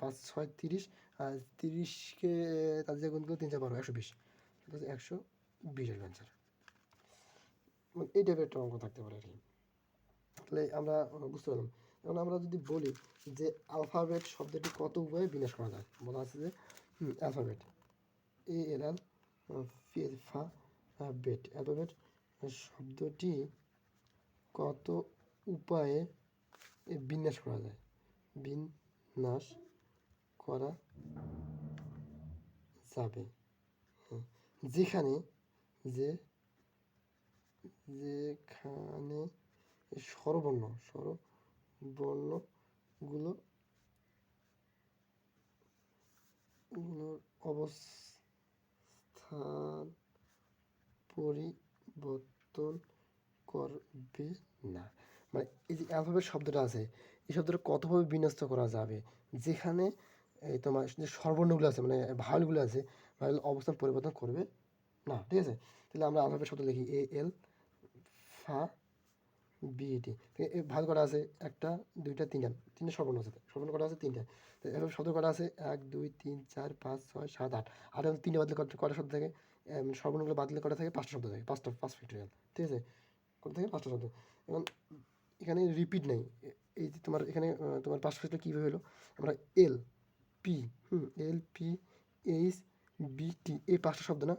5 6 30, আর 30কে তাদের দিয়ে গুণ করলে 3 4 12, 120, 120 এর অ্যান্সার। মানে এই টাইপের একটা অঙ্ক থাকতে পারে আর কি। তাহলে আমরা বুঝতে পারলাম। এখন আমরা যদি বলি যে অ্যালফাবেট শব্দটি কত উপায়ে বিন্যাস করা যায়, বলা আছে যে অ্যালফাবেট, এ এল এল ফা বেট, অ্যালফাবেট শব্দটি কত উপায়ে বিন্যাস করা যায়, বিন্যাস করা যাবে, যেখানে যে যেখানে স্বরবর্ণগুলো অবস্থান পরিবর্তন করবে না। মানে এই যে অ্যালফাবেট শব্দটা আছে, এই শব্দটা কতভাবে বিন্যস্ত করা যাবে, যেখানে এই তোমার যে স্বরবর্ণগুলো আছে, মানে ভাওয়েলগুলো আছে, ভাওয়েল অবস্থান পরিবর্তন করবে না, ঠিক আছে। তাহলে আমরা অ্যালফাবেট শব্দ লিখি, এ এল ফা বিইটি, ভাগ করা আছে 1টা 2টা 3টা, 3টে স্বরবর্ণ আছে, স্বরবর্ণ করা আছে 3টা, তো এভাবে শব্দ করা আছে 1 2 3 4 5 6 7 8, আর 3টে বাদলে কটা শব্দ থাকে? স্বরবর্ণগুলো বাদলে কটা থাকে? 5টা শব্দ থাকে, 5 ফ্যাক্টরিয়াল, ঠিক আছে। কত থাকে? 5টা শব্দ। এখন এখানে রিপিট নেই, এই যে তোমার এখানে তোমার 5টা ফ্যাক্টরিয়াল কীভাবে হলো? আমরা L P, L P H B T, এই 5টা শব্দ না,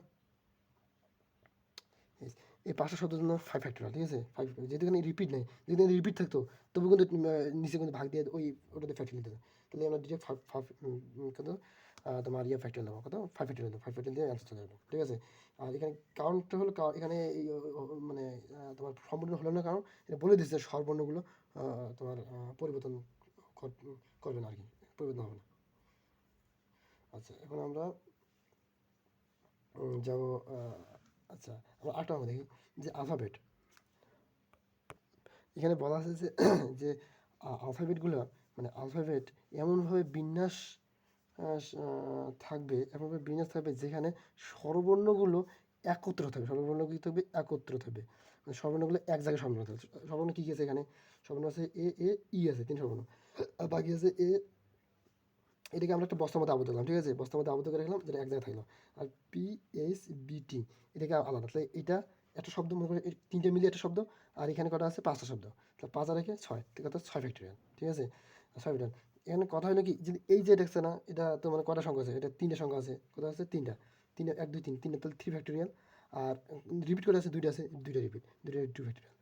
এই 5টা শব্দের জন্য 5 ফ্যাক্টরিয়াল, ঠিক আছে। 5, যেহেতু এখানে রিপিট নেই, যদি এখানে রিপিট থাকতো তবু কিন্তু নিচে কিন্তু ভাগ দিয়ে ওটাতে ফ্যাক্টরিয়াল দিত, তাহলে আমরা ডিরেক্ট কত তোমার ফ্যাক্টরিয়াল দেবো, কত? 5 ফ্যাক্টরিয়াল দেবো, 5 ফ্যাক্টরিয়াল দিয়ে অ্যান্সার চলে যাবে, ঠিক আছে। আর এখানে কারণটা হলো, এখানে মানে তোমার সম্পূর্ণ হলো না, কারণ এটা বলে দিচ্ছে স্বরবর্ণগুলো তোমার পরিবর্তন করবে না আর কি, পরিবর্তন হবে না। আচ্ছা, এখন আমরা যাবো, আচ্ছা আমরা আরেকটা অঙ্ক দেখি, যে আলফাবেট। এখানে বলা আছে যে যে আলফাবেটগুলো, মানে আলফাবেট এমনভাবে বিন্যাস থাকবে, এমনভাবে বিন্যাস থাকবে যেখানে স্বরবর্ণগুলো একত্র থাকবে, স্বরবর্ণ কী থাকবে? একত্র থাকবে, মানে স্বরবর্ণগুলো এক জায়গায় স্বরবর্ণ থাকবে। স্বরবর্ণ কী কী আছে এখানে? স্বরবর্ণ আছে এ এ ই আছে, 3 স্বরবর্ণ, আর বাকি আছে এ, এটাকে আমরা একটা বস্তার মধ্যে আবদ্ধ করলাম, ঠিক আছে, বস্তার মধ্যে আবদ্ধ করে রাখলাম, যেটা এক জায়গায় থাকলো। আর পি এইচ বি টি, এটাকে আলাদা, তাহলে এটা একটা শব্দ, মনে করে 3টে মিলিয়ে একটা শব্দ, আর এখানে কটা আছে? 5টা শব্দ, তাহলে 5 আর রেখে 6, ঠিক আছে, 6 ফ্যাক্টরিয়াল, ঠিক আছে, 6 ফ্যাক্টরিয়াল। এখানে কথা হলো কি, যদি এই যে দেখছে না, এটা তো মানে কটা সংখ্যা আছে? এটা 3টে সংখ্যা আছে, কত আছে? 3টা, 3 1 2 3, 3টা, তাহলে 3 ফ্যাক্টরিয়াল। আর রিপিট করে আছে 2টা, আছে 2টা রিপিট, 2টা 2 ফ্যাক্টরিয়াল,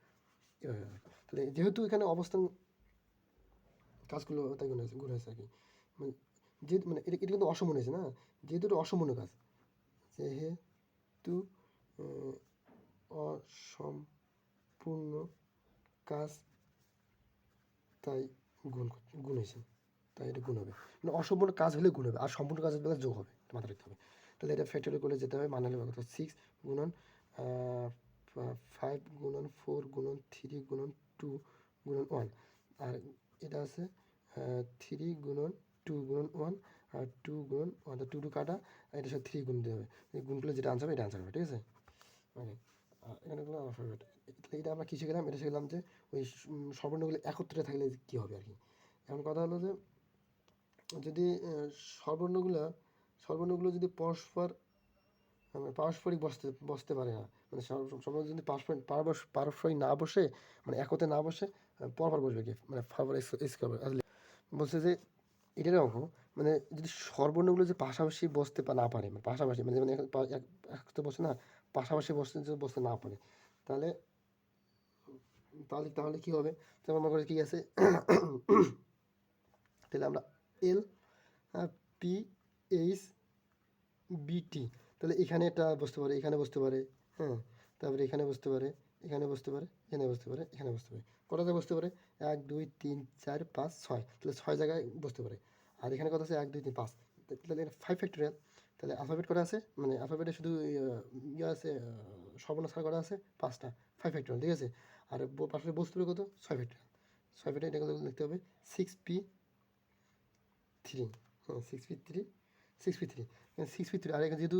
এভাবে হবে। তাহলে যেহেতু এখানে অবস্থান কাজগুলো তাই গুণ হয়েছে আর কি, মানে যেহেতু মানে এটা এটা কিন্তু অসমন হয়েছে না, যেহেতু এটা অসমন্য কাজ, যেহেতু অসম্পূর্ণ কাজ, তাই গুণ হয়েছে, তাই এটা গুণ হবে। মানে অসম্পূর্ণ কাজ হলে গুণ হবে, আর সম্পূর্ণ কাজের বেলা যোগ হবে, এটা মাথায় রাখতে হবে। তাহলে এটা ফ্যাক্টরি করে যেতে হবে, মানে হলে কত? 6 গুণন 5 গুণন 4 গুণন 3 গুণন 2 গুণন 1, আর এটা আছে 3 গুণন 2 গুণন 1, আর 2 গুণন 1, 2 কাটা, আর এটার সাথে 3 গুণ দিতে হবে, এই গুণ করলে যেটা আনসার হবে এটা আনসার হবে, ঠিক আছে। ওকে, এখানে হলো অ্যালফাবেট। এটা আমরা কী শিখলাম? এটা শিখলাম যে ওই স্বরবর্ণগুলো একত্রে থাকলে কী হবে আর কি, এখন কথা হলো যে যদি সর্বর্ণগুলো যদি পারস্পরিক বসতে পারে না, মানে সর্বর্ণ যদি পারস্পরিক না বসে, মানে একতে না বসে পরপর বসবে কি, মানে বলছে যে এটার অঙ্ক, মানে যদি সর্বর্ণগুলো যে পাশাপাশি বসতে না পারে, মানে পাশাপাশি মানে যেমন একসাথে বসে না, পাশাপাশি বসতে না পারে, তাহলে তাহলে তাহলে কী হবে? যেমন মনে করে কী আছে তাহলে আমরা এল পি এইচ বিটি, তাহলে এখানে এটা বসতে পারে, এখানে বসতে পারে, হ্যাঁ, তারপরে এখানে বসতে পারে, এখানে বসতে পারে, এখানে বসতে পারে, এখানে বসতে পারে, কটা জায়গায় বসতে পারে? 1 2 3 4 5 6, তাহলে 6 জায়গায় বসতে পারে। আর এখানে কত আছে? 1 2 3 5, তাহলে 5 ফ্যাক্টোরিয়াল। তাহলে অ্যালফাবেট করা আছে, মানে অ্যালফাবেটে শুধু ইয়ে আছে, সর্বনাশ করা আছে 5টা, 5 ফ্যাক্টোরিয়াল, ঠিক আছে। আর পাশে বস্তুর কত? 6 ফ্যাক্টোরিয়াল। 6 ফ্যাক্টোরিয়াল, এটা লিখতে হবে 6p3, হ্যাঁ 6p3, 6p3, 6p3। আর এখানে যেহেতু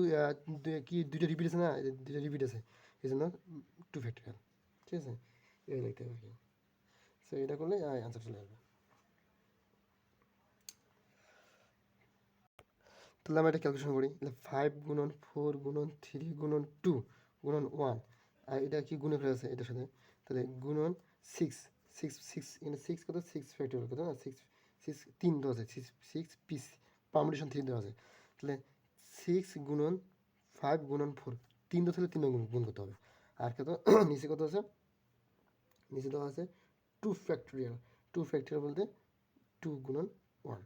কি দুইটা রিপিট আছে না, দুইটা রিপিট আছে, এই জন্য 2 ফ্যাক্টোরিয়াল, ঠিক আছে। এই লিখতে হবে আর কি। সো এটা করলে অ্যান্সার চলে আসবে। তাহলে আমরা এটা ক্যালকুলেশন করি, তাহলে 5 গুণন 4 গুণন 3 গুণন 2 গুণন 1, আর এটা কি গুণে ফেলে আছে এটার সাথে, তাহলে গুণন 6, 6 6, এখানে 6 কত? 6 ফ্যাক্টোরিয়াল কত না, 6 6 3 দেওয়া আছে, 6 পিস পারমুটেশন 3 দেওয়া আছে, তাহলে 6 গুণন 5 গুণন 4, 3 দেওয়া থাকলে 3 গুণ করতে হবে। আর কত নিচে কত আছে? নিচে দেওয়া আছে 2 ফ্যাক্টোরিয়াল, 2 ফ্যাক্টোরিয়াল বলতে 2 গুণন 1,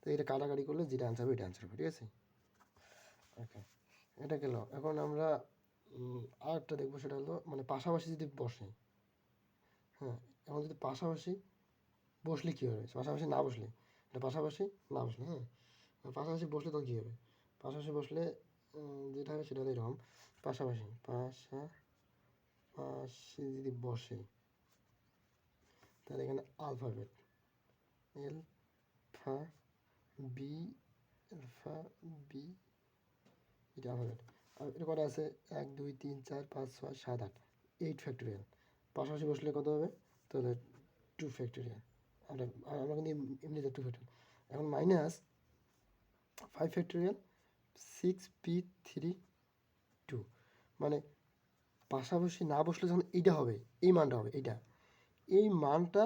তো এটা কাটাকাটি করলে যেটা অ্যান্সার হবে এটা অ্যান্সার হবে, ঠিক আছে। ওকে, এটা গেল। এখন আমরা আরেকটা দেখবো, সেটা হলো মানে পাশাপাশি যদি বসে, হ্যাঁ, এখন যদি পাশাপাশি বসলে কী হবে, পাশাপাশি না বসলে, এটা পাশাপাশি না বসলে, হ্যাঁ, পাশাপাশি বসলে তখন কী হবে? পাশাপাশি বসলে যেটা হবে সেটা হলো এরকম, পাশাপাশি যদি বসে, তাহলে এখানে alphabet alpha B, alpha B, এটা আলফাবেট। আর এটা কটা আছে? 1 2 3 4 5 6 7 8, 8 ফ্যাক্টোরিয়াল। পাশাপাশি বসলে কত হবে? তাহলে 2 ফ্যাক্টোরিয়াল। আমরা কিন্তু এমনিতে 2 ফ্যাক্টোরিয়াল। এখন মাইনাস 5 ফ্যাক্টোরিয়াল 6p3 2, মানে পাশাপাশি না বসলে যখন এইটা হবে, এই মানটা হবে, এই মানটা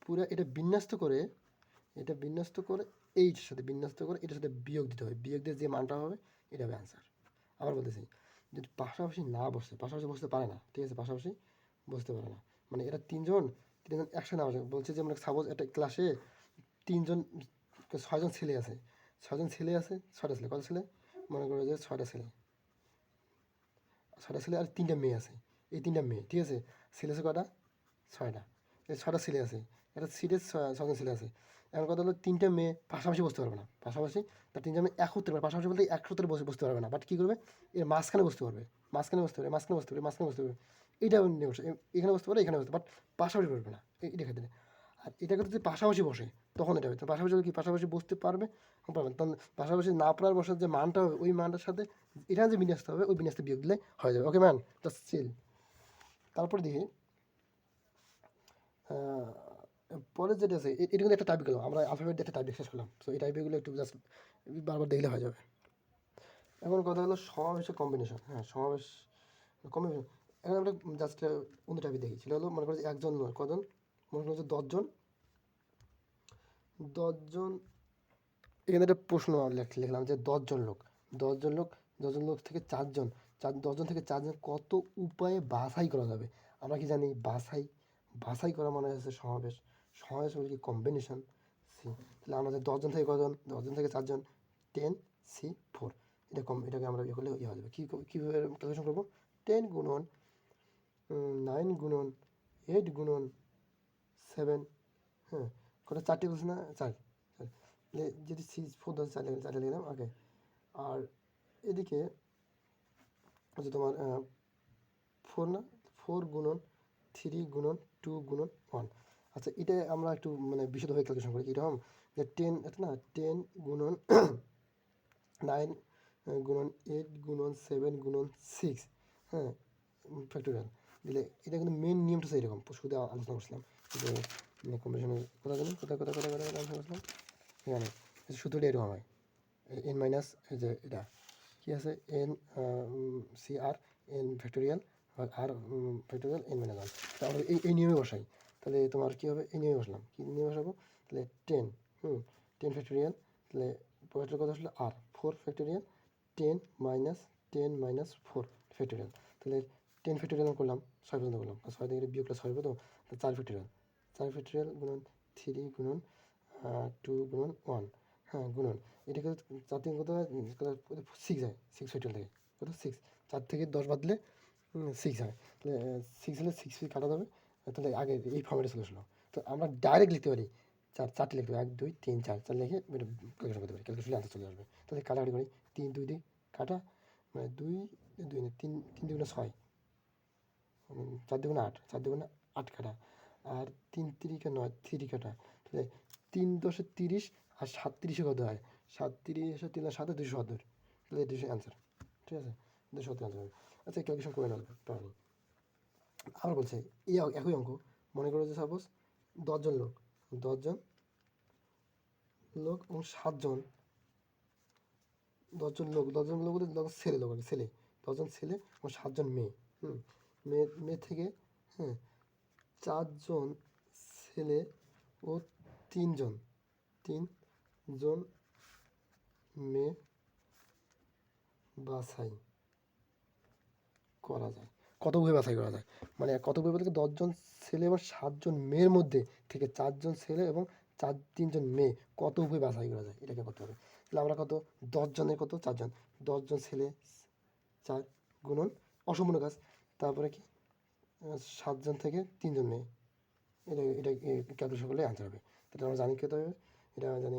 পুরো এটা বিন্যস্ত করে, এইটার সাথে বিন্যস্ত করে এটার সাথে বিয়োগ দিতে হবে, বিয়োগ দিয়ে যে মানটা হবে এটা হবে অ্যান্সার। আবার বলতেছি, যদি পাশাপাশি না বসে, পাশাপাশি বসতে পারে না, ঠিক আছে, পাশাপাশি বসতে পারে না, মানে এরা তিনজন একসাথে না বসে, বলছে যে মানে সাপোজ একটা ক্লাসে 6জন ছেলে আছে, 6জন ছেলে আছে, 6টা ছেলে, কত ছেলে? মনে করো যে 6টা ছেলে, 6টা ছেলে আর 3টা মেয়ে আছে, এই 3টা মেয়ে, ঠিক আছে। ছেলে আছে কটা? 6টা, এই 6টা ছেলে আছে, একটা সিটে 6জন ছেলে আছে। এখন কথা হলো 3টা মেয়ে পাশাপাশি বসতে পারবে না, পাশাপাশি তার 3টা মেয়ে একত্রে, মানে পাশাপাশি বলতে একত্রে বসতে পারবে না, বাট কী করবে? এর মাঝখানে বসতে পারবে, মাঝখানে বসতে পারবে, মাঝখানে বসতে পারবে, মাঝখানে বসতে পারবে, এইটা নিয়ে বসে, এখানে বসতে পারে, এখানে বসতে, বাট পাশাপাশি বসবে না, এটা ক্ষেত্রে। আর এটাকে যদি পাশাপাশি বসে তখন এটা হবে, তো পাশাপাশি কি পাশাপাশি বসতে পারবে? পারবে না। তখন পাশাপাশি না পড়ার বসার যে মানটা হবে, ওই মানটার সাথে এটা যে বিন্যস্ত হবে, ওই বিন্যস্ত বিয়োগ দিলে হয়ে যাবে। ওকে ম্যান, জাস্ট চিল। তারপরে দেখি পরে যেটা আছে, এটা কিন্তু একটা টাইপ গেল, আমরা আলফাবেট একটা টাইপ শেষ করলাম, তো এই টাইপগুলো একটু জাস্ট বারবার দেখলে হয়ে যাবে। এখন কথা হলো সমাবেশের কম্বিনেশন, হ্যাঁ সমাবেশ কম্বিনেশন। এখন আমরা জাস্ট অন্য টাইপে দেখি, সেটা হলো মনে করো যে একজন নয়, কজন? মনে করো যে 10জন, 10জন, এখানে একটা প্রশ্ন লিখলাম যে 10জন লোক, 10জন লোক, 10জন লোক থেকে 4জন, 10জন থেকে 4জন কত উপায়ে বাছাই করা যাবে? আমরা কি জানি বাছাই করা মানে হচ্ছে সমাবেশ, সমাবেশ বলে কি কম্বিনেশন সি, তাহলে আমাদের 10জন থেকে কজন? 10জন থেকে 4জন, 10c4, এটাকে আমরা ইয়ে করলে ইয়ে হয়ে যাবে। কীভাবে ক্যালকুলেশন করবো? 10 গুণন 9 গুণন 8 গুণন 7, হ্যাঁ, কটা? 4টে বলছে না, 4, যদি 4 10 4 লিখলাম, ওকে। আর এদিকে হচ্ছে তোমার 4 না, 4 গুণন 3 গুণন 2 গুণন 1। আচ্ছা, এটা আমরা একটু মানে বিশদভাবে ক্যালকুলেশন করি কীরকম, যে 10 এটা না, 10 গুণন 9 গুণন 8 গুণন 7 গুণন 6, হ্যাঁ, ফ্যাক্টোরিয়াল দিলে, এটা কিন্তু মেন নিয়মটা এরকম শুধু আলোচনা করছিলাম যে কম্বিনেশন কোথায় জানি কোথায় আনসার করছিলাম এখানে। সূত্রটা এরকম হয় এন মাইনাস এই যে এটা কী আছে এন সি আর N factorial r factorial N minus one. তাহলে এই নিয়মে বসাই, তাহলে তোমার কী হবে, এই নিয়মে বসলাম, কী নিয়মে বসাবো, তাহলে 10 ফ্যাক্টোরিয়াল, তাহলে পরেরটার কথা আসলে আর 4 ফ্যাক্টোরিয়াল 10 - 4 ফ্যাক্টোরিয়াল। তাহলে 10 ফ্যাক্টোরিয়াল করলাম 6 পর্যন্ত করলাম, আর 6 থেকে বিয়োগ প্লাস 6 তো 4 ফ্যাক্টোরিয়াল, 4 ফ্যাক্টোরিয়াল গুণন 3 গুণন 2 গুণন 1, হ্যাঁ গুণন এটাকে 4 থেকে কত 6 হয়, 6 ফ্যাক্টোরিয়াল থেকে কত 6, 4 থেকে 10 বাদ দিলে 6 হয়, তাহলে 6 হলে 6 কাটা যাবে, তাহলে আগে এই ফর্মেটে চলে আসলো। তো আমরা ডাইরেক্ট লিখতে পারি 4টি লিখতে পারি 1 2 3 4 লিখে ক্যালকুলেশন করতে পারি, ক্যালকুলেশন আনসার চলে আসবে। তাহলে কাটাকাটি করি 3 2 দিয়ে কাটা, মানে 2 2 না 3 3 2 6, 4 2 8, 4 2 8 কাটা, আর 3 3 9 3 কাটা, তাহলে 3 10 30 আর 7 30 কত হয়, 7 30 3 7 270, তাহলে 200 অ্যান্সার। ঠিক আছে, 270 অ্যান্সার হবে। আচ্ছা ক্যালকুলেশন করে নেওয়া পারি। আবার বলছে এই একই অঙ্ক, মনে করো যে সাপোজ 10জন লোক 10জন লোক এবং 7জন 10জন লোক 10জন লোক বলতে 10 ছেলে লোক আর কি, ছেলে 10জন ছেলে এবং 7জন মেয়ে। মেয়ে থেকে হ্যাঁ 4জন ছেলে ও 3জন মেয়ে বাছাই করা যায়। কতভাবে বাছাই করা যায়, মানে কতভাবে বলতে 10জন ছেলে এবং 7জন মেয়ের মধ্যে থেকে 4জন ছেলে এবং 3জন মেয়ে কতভাবে বাছাই করা যায়, এটাকে করতে হবে। তাহলে আমরা কত 10জনের কত 4জন, 10জন ছেলে 4 গুণন অসম্পূর্ণ কাজ, তারপরে কি 7জন থেকে 3জন মেয়ে, এটা ক্যালকুলেশন করলে আনসার হবে। তাহলে আমরা জানি কত হবে, এটা জানি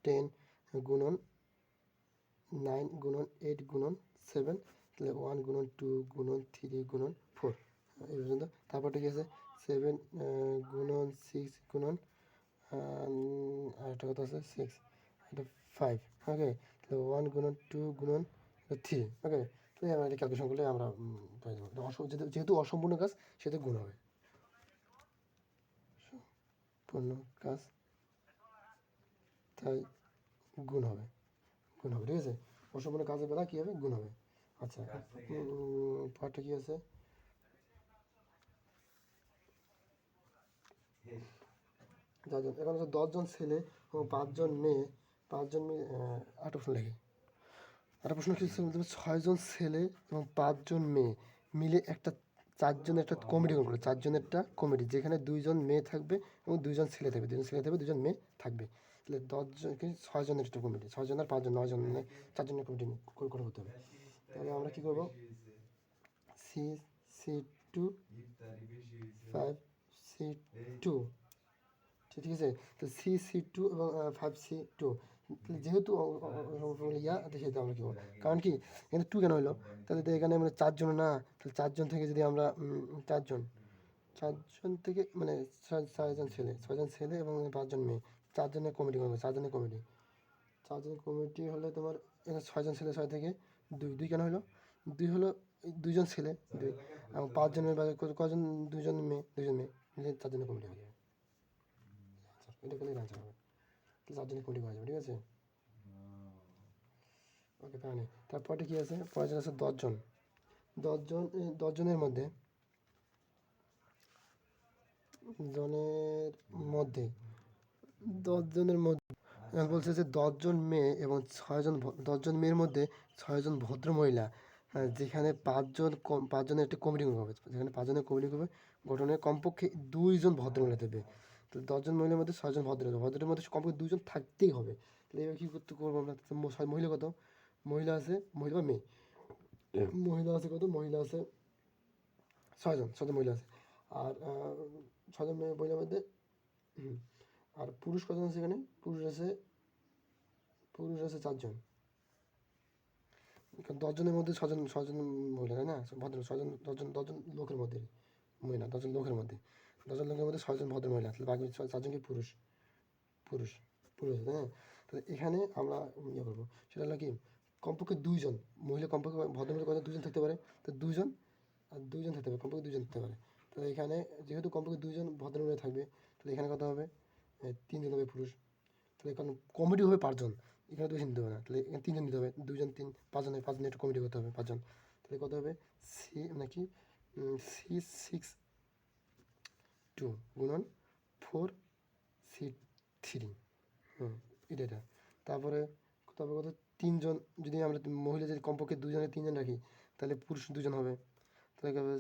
10 গুণন 9 গুণন 8 গুণন 7, তাহলে 1 গুণন 2 গুণন 3 গুণন 4 এই পর্যন্ত। তারপরটা কি আছে 7 গুণন 6 গুণন আরেকটা কথা আছে 6, এটা 5, ওকে। তাহলে 1 গুণন 2 গুণন 3, ওকে। তাহলে আমরা এটা ক্যালকুলেশন করলে আমরা যেহেতু অসম্পূর্ণ কাজ সেহেতু গুণ হবে, পূর্ণ কাজ তাই গুণ হবে, ঠিক আছে। অসম্পূর্ণ কাজের বেলা কী হবে, গুণ হবে। আচ্ছা পার্টটা কী আছে, এখন হচ্ছে 10জন ছেলে এবং 5জন মেয়ে, 5জন মেয়ে আরেকটা প্রশ্ন লিখি, আরেকটা প্রশ্ন কি 6জন ছেলে এবং 5জন মেয়ে মিলে একটা 4জনের একটা কমিটি গঠন করে, 4জনের একটা কমিটি যেখানে 2জন মেয়ে থাকবে এবং 2জন ছেলে থাকবে, 2জন মেয়ে থাকবে। তাহলে 10জনকে 6জনের একটা কমিটি, 6জন আর 5জন 9জন, মানে 4জনের কমিটি গঠন করতে হবে। তাহলে আমরা কী করবো, C2 5C2, ঠিক আছে। তো C2 এবং 5C2, যেহেতু সেহেতু আমরা কী করবো, কারণ কি এখানে 2 কেন হলো, তাহলে তো এখানে মানে 4জন না, তাহলে 4জন থেকে যদি আমরা 4জন থেকে মানে 6জন ছেলে এবং 5জন মেয়ে, 4জনের কমিটি করবে, 4জনের কমিটি হলে তোমার এখানে 6জন ছেলে 6 থেকে 2 কেন হলো, 2 হলো 2জন ছেলে 2 এবং 5জন মেয়ে, কজন 2জন মেয়ে মিলে 4জনের কমিটি হয়ে যাবে, এটা করলে আনসার হবে। তাহলে 4জনের কমিটি করা যাবে, ঠিক আছে। ওকে তাহলে তারপরে কী আছে, পরের আছে 10জন, 10জনের মধ্যে মধ্যে 10জনের মধ্যে বলছে যে 10জন মেয়ে এবং 10জন মেয়ের মধ্যে 6জন ভদ্র মহিলা, যেখানে 5জনের একটা কমিটি হবে, যেখানে 5জনের কমিটি হবে গঠনে কমপক্ষে 2জন ভদ্র মহিলা দেবে। তো 10জন মহিলার মধ্যে 6জন ভদ্রের মধ্যে কমপক্ষে 2জন থাকতেই হবে। তাহলে এবার কী করবো আমরা, মহিলা কত, মহিলা আছে মহিলা বা মেয়ে, মহিলা আছে কত, মহিলা আছে 6জন মহিলা আছে, আর 6জন মহিলার মধ্যে আর পুরুষ কজন আছে, এখানে পুরুষ আছে 4জন, 10জনের মধ্যে 6জন মহিলা, তাই না, ভদ্র 10জন লোকের মধ্যে মহিলা, 10জন লোকের মধ্যে 6জন ভদ্র মহিলা, তাহলে বাকি 4জনকে পুরুষ তাই না। তাহলে এখানে আমরা ইয়ে করবো, সেটা হলো কি কমপক্ষে 2জন মহিলা, কমপক্ষে ভদ্র মহিলা কত 2জন থাকতে পারে, তো 2জন আর 2জন থাকতে পারে, কমপক্ষে 2জন থাকতে পারে। তো তাহলে এখানে যেহেতু কমপক্ষে 2জন ভদ্রমহিলা থাকবে, তাহলে এখানে কত হবে? 3জন হবে পুরুষ। তাহলে কারণ কমিটি হবে 5জন, এখানে 2 নিতে হবে না, তাহলে এখানে 3জন নিতে হবে, 2জন 3 5জন, 5জন একটা কমিটি করতে হবে 5জন। তাহলে কত হবে? সি নাকি C6 2 গুণন 4C3। এটা তারপরে তারপরে কত? 3জন, যদি আমরা মহিলা যদি কমপক্ষে 2জনে 3জন রাখি, তাহলে পুরুষ 2জন হবে। তাহলে কী হবে?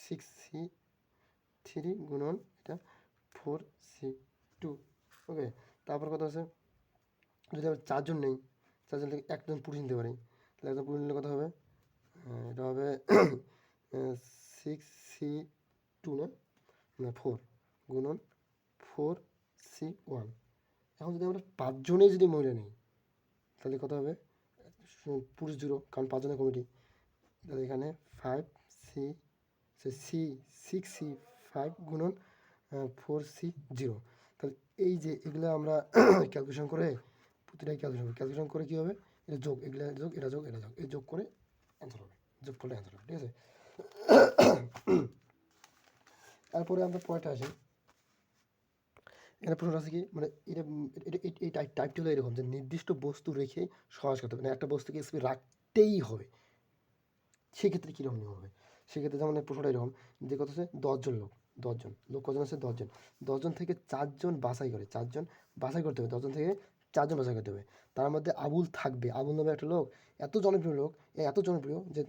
C6C3 গুণন এটা 4C2। ওকে, তারপর কত আছে? যদি আমরা 4জন নেই, 4জন থেকে 1জন পুরুষ নিতে পারি, তাহলে 1জন পুরুষ নিলে কত হবে? এটা হবে 6C2 না 4 গুণন 4C1। এখন যদি আমরা 5জনে যদি মহিলা নিই, তাহলে কত হবে? পুরুষ 0, কারণ 5জনের কমিটি। তাহলে এখানে 6C5 গুণন 4C0। তাহলে এই যে এগুলো আমরা ক্যালকুলেশন করে, প্রতিটাই ক্যালকুলেশন করে কী হবে? এটা যোগ, এগুলো যোগ, এটা যোগ, এটা যোগ, এই যোগ করে অ্যান্সার হবে, যোগ করলে অ্যান্সার হবে। ঠিক আছে, তারপরে আমরা পয়েন্টটা আসি। এখানে প্রশ্ন আছে কি, মানে এটা এই টাইপটি হলো এরকম যে নির্দিষ্ট বস্তু রেখে সহজ করতে হবে, মানে একটা বস্তুকে স্পিড রাখতেই হবে। সেক্ষেত্রে কীরকম নিয়ম হবে? সেক্ষেত্রে যেমন প্রশ্নটা এরকম যে কত আছে? 10জন লোক কজন আছে? 10জন। 10জন থেকে 4জন বাছাই করে, 4জন বাছাই করতে হবে, 10জন থেকে 4জন বাছাই করতে হবে। তার মধ্যে আবুল থাকবে, আবুল নামে একটা লোক, এত জনপ্রিয় লোক, এত জনপ্রিয় যে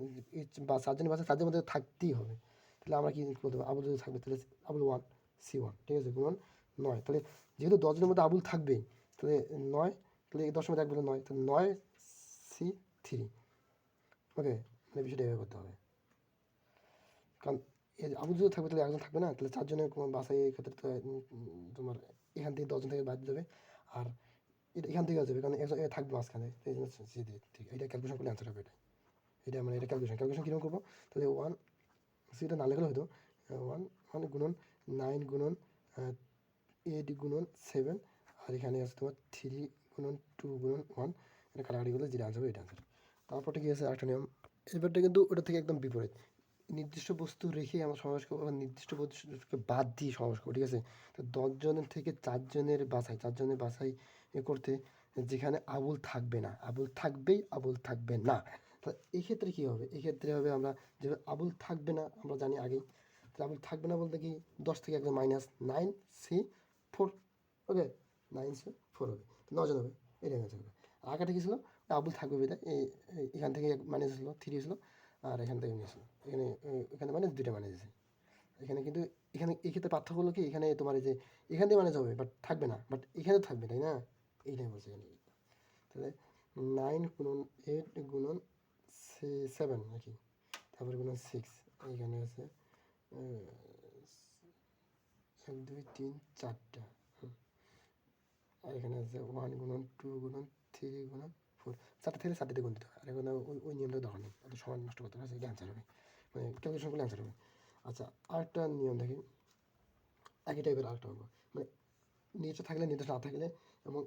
4জন বাছাই 4জনের মধ্যে থাকতেই হবে। তাহলে আমরা কী করতে হবে? আবুল যদি থাকবে তাহলে আবুল 1 C1, ঠিক আছে, গুণন 9। তাহলে যেহেতু 10জনের মধ্যে আবুল থাকবে, তাহলে 9, তাহলে 10 মধ্যে 1 বলে 9, তাহলে 9C3। ওকে, মানে বিষয়টা এভাবে করতে হবে, কারণ আবুল যদি থাকবে তাহলে 1জন থাকবে না, তাহলে 4জনের কোনো বাছাই ক্ষেত্রে তো তোমার এখান থেকে 10জন থেকে বাদ যাবে, আর এটা এখান থেকে যাবে, কারণ থাকবে মাঝখানে, এই জন্য ঠিক এটা ক্যালকুলেশন করলে অ্যান্সার হবে। এটা মানে এটা ক্যালকুলেশন কীরকম করবো? তাহলে 1 সেটা না লেখলে হয়তো 1 গুণন 9 গুণন 8 গুণন 7, আর এখানে আছে তোমার 3 গুণন 2 গুণন 1, এটা কাটাকাটি করলে যেটা আনসার হবে এটা আনসার। তারপরটা কি আছে? আরেকটা নিয়ম, এবারটা কিন্তু ওটা থেকে একদম বিপরীত। নির্দিষ্ট বস্তু রেখে আমরা সমাবেশ করবো, আবার নির্দিষ্ট বস্তুকে বাদ দিয়ে সমাবেশ করবো, ঠিক আছে। তো 10জনের থেকে 4জনের বাছাই করতে, যেখানে আবুল থাকবে না, আবুল থাকবেই, আবুল থাকবে না। তো এই ক্ষেত্রে কী হবে? এই ক্ষেত্রে হবে আমরা যে আবুল থাকবে না আমরা জানি আগেই, তাহলে আবুল থাকবে না বলতে কি 10 থেকে একদম -9C4। ওকে, 9C4 হবে, 9জন হবে, এটা অ্যান্সার হবে। আগাটা কী ছিল? আবুল থাকবে বেটা, এখান থেকে মাইনাস ছিল 3 ছিল, আর এখান থেকে নিয়েছিল, এখানে মানে 2টা মানে দিয়েছে এখানে। কিন্তু এখানে এই ক্ষেত্রে পার্থক্য হলো কি, এখানে তোমার এই যে এখান থেকে মানে যাবে বাট থাকবে না, বাট এখানে থাকবে, তাই না? এইটাই বলছে এখানে। তাহলে 9 গুণন 8 গুণন 7 নাকি, তারপরে গুণন 6, এইখানে আছে 1 2 3 4টা, আর এখানে আছে 1 গুণন 2 গুণন 3 গুণন 4, 4টা থেকে 4টা দিয়ে গুণ দিতে হবে। আর এখানে ওই নিয়মটা দরকার নেই, অত সময় নষ্ট করতে হবে, এটা অ্যান্সার হবে, মানে ক্যালকুলেশন করলে অ্যান্সার হবে। আচ্ছা, আরেকটা নিয়ম দেখি, একই টাইপের আরেকটা অঙ্ক, মানে নির্দিষ্ট থাকলে নির্দিষ্ট না থাকলে, এবং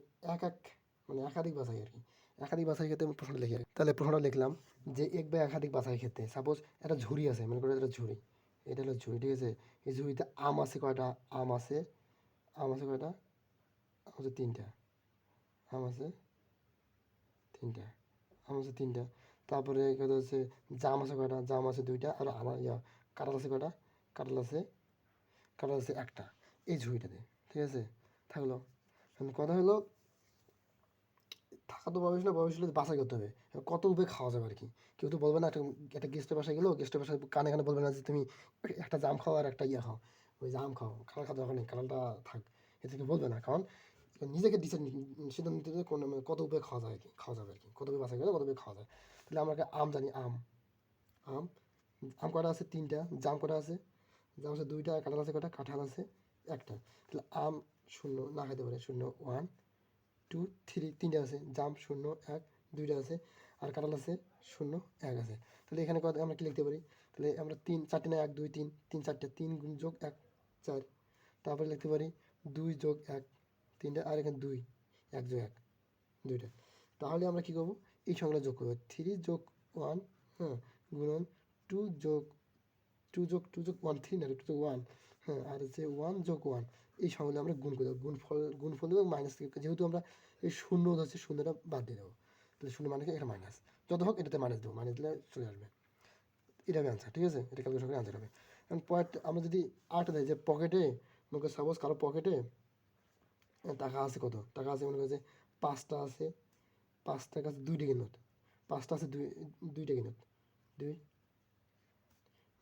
মানে একাধিক বাছাই আর কি, একাধিক বাছাই ক্ষেত্রে আমি প্রশ্নটা লিখি। তাহলে প্রশ্নটা লিখলাম যে এক বা একাধিক বাছাই ক্ষেত্রে সাপোজ একটা ঝুড়ি আছে, মনে করো এটা ঝুড়ি, এটা হলো ঝুড়ি, ঠিক আছে। এই ঝুড়িতে আম আছে কয়টা? আম আছে কয়টা? আম আছে 3টা, আম আছে 3টা, আম আছে 3টা। তারপরে কথা হচ্ছে জাম আছে কয়টা? জাম আছে 2টা, আর আমার কাঁঠাল আছে কয়টা? কাঁঠাল আছে 1টা এই ঝুড়িটাতে, ঠিক আছে, থাকলো। কথা হলো থাকা তো বয়স না, বয়স হলে বাছাই করতে হবে কত উপায়ে খাওয়া যাবে আর কি। কেউ তো বলবে না, একটা গেস্টের বাসায় গেলো, গেস্টের বাসায় কানে কানে বলবে না যে তুমি একটা জাম খাও আর একটা খাও, ওই জাম খাও, কাঁঠাল খাওয়া দরকার নেই, কাঁঠালটা থাক, এ থেকে বলবে না, কারণ নিজেকে সিদ্ধান্ত নিতে হবে কোন কত উপায়ে খাওয়া যায় আর কি, খাওয়া যাবে আর কি, কত উপায়ে বাছাই করে কত উপায়ে খাওয়া যায়। তাহলে আমরা আম জানি, আম আম আম কটা আছে? 3টা। জাম কটা আছে? জাম আছে 2টা। কাঁঠাল আছে কটা? কাঁঠাল আছে 1টা। তাহলে আম 0 না খাইতে পারে, 0 1 2 3, 3টা আছে। জাম 0 1 2টা আছে, আর কাঁঠাল আছে 0 1 আছে। তাহলে এখানে কত আমরা কি লিখতে পারি? তাহলে আমরা 3 4টে না 1 2 3 3 4টে, 3 যোগ 1 4। তারপরে লিখতে পারি 2 যোগ 1 3টা, আর এখানে 2 1 যোগ 1 2টা। তাহলে আমরা কী করবো? এই সংখ্যাটা যোগ করবো, 3 যোগ 1, হ্যাঁ, গুণন 2 যোগ 2 যোগ 1 3 না 2 যোগ 1, হ্যাঁ, আর হচ্ছে 1 যোগ 1 এই সংখ্যাগুলো আমরা গুণ করে দেবো, গুণফল দেবো মাইনাস থেকে, যেহেতু আমরা এই শূন্য হচ্ছে শূন্যটা বাদ দিয়ে দেবো, তাহলে শূন্য মানে কি এটা মাইনাস, যত হোক এটাতে মাইনাস দেবো, মাইনাস দিলে চলে আসবে, এটা হবে অ্যান্সার। ঠিক আছে, এটা ক্যালকুলেশন করে অ্যান্সার হবে। এখন পয়েন্ট আমরা যদি আট দেয় যে পকেটে, মনে করি সাপোজ কারো পকেটে টাকা আছে, কত টাকা আছে, মনে করি যে 5টা আছে, 5টার কাছে 2 টাকা নোট, 5টা আছে 2 টাকা নোট, 2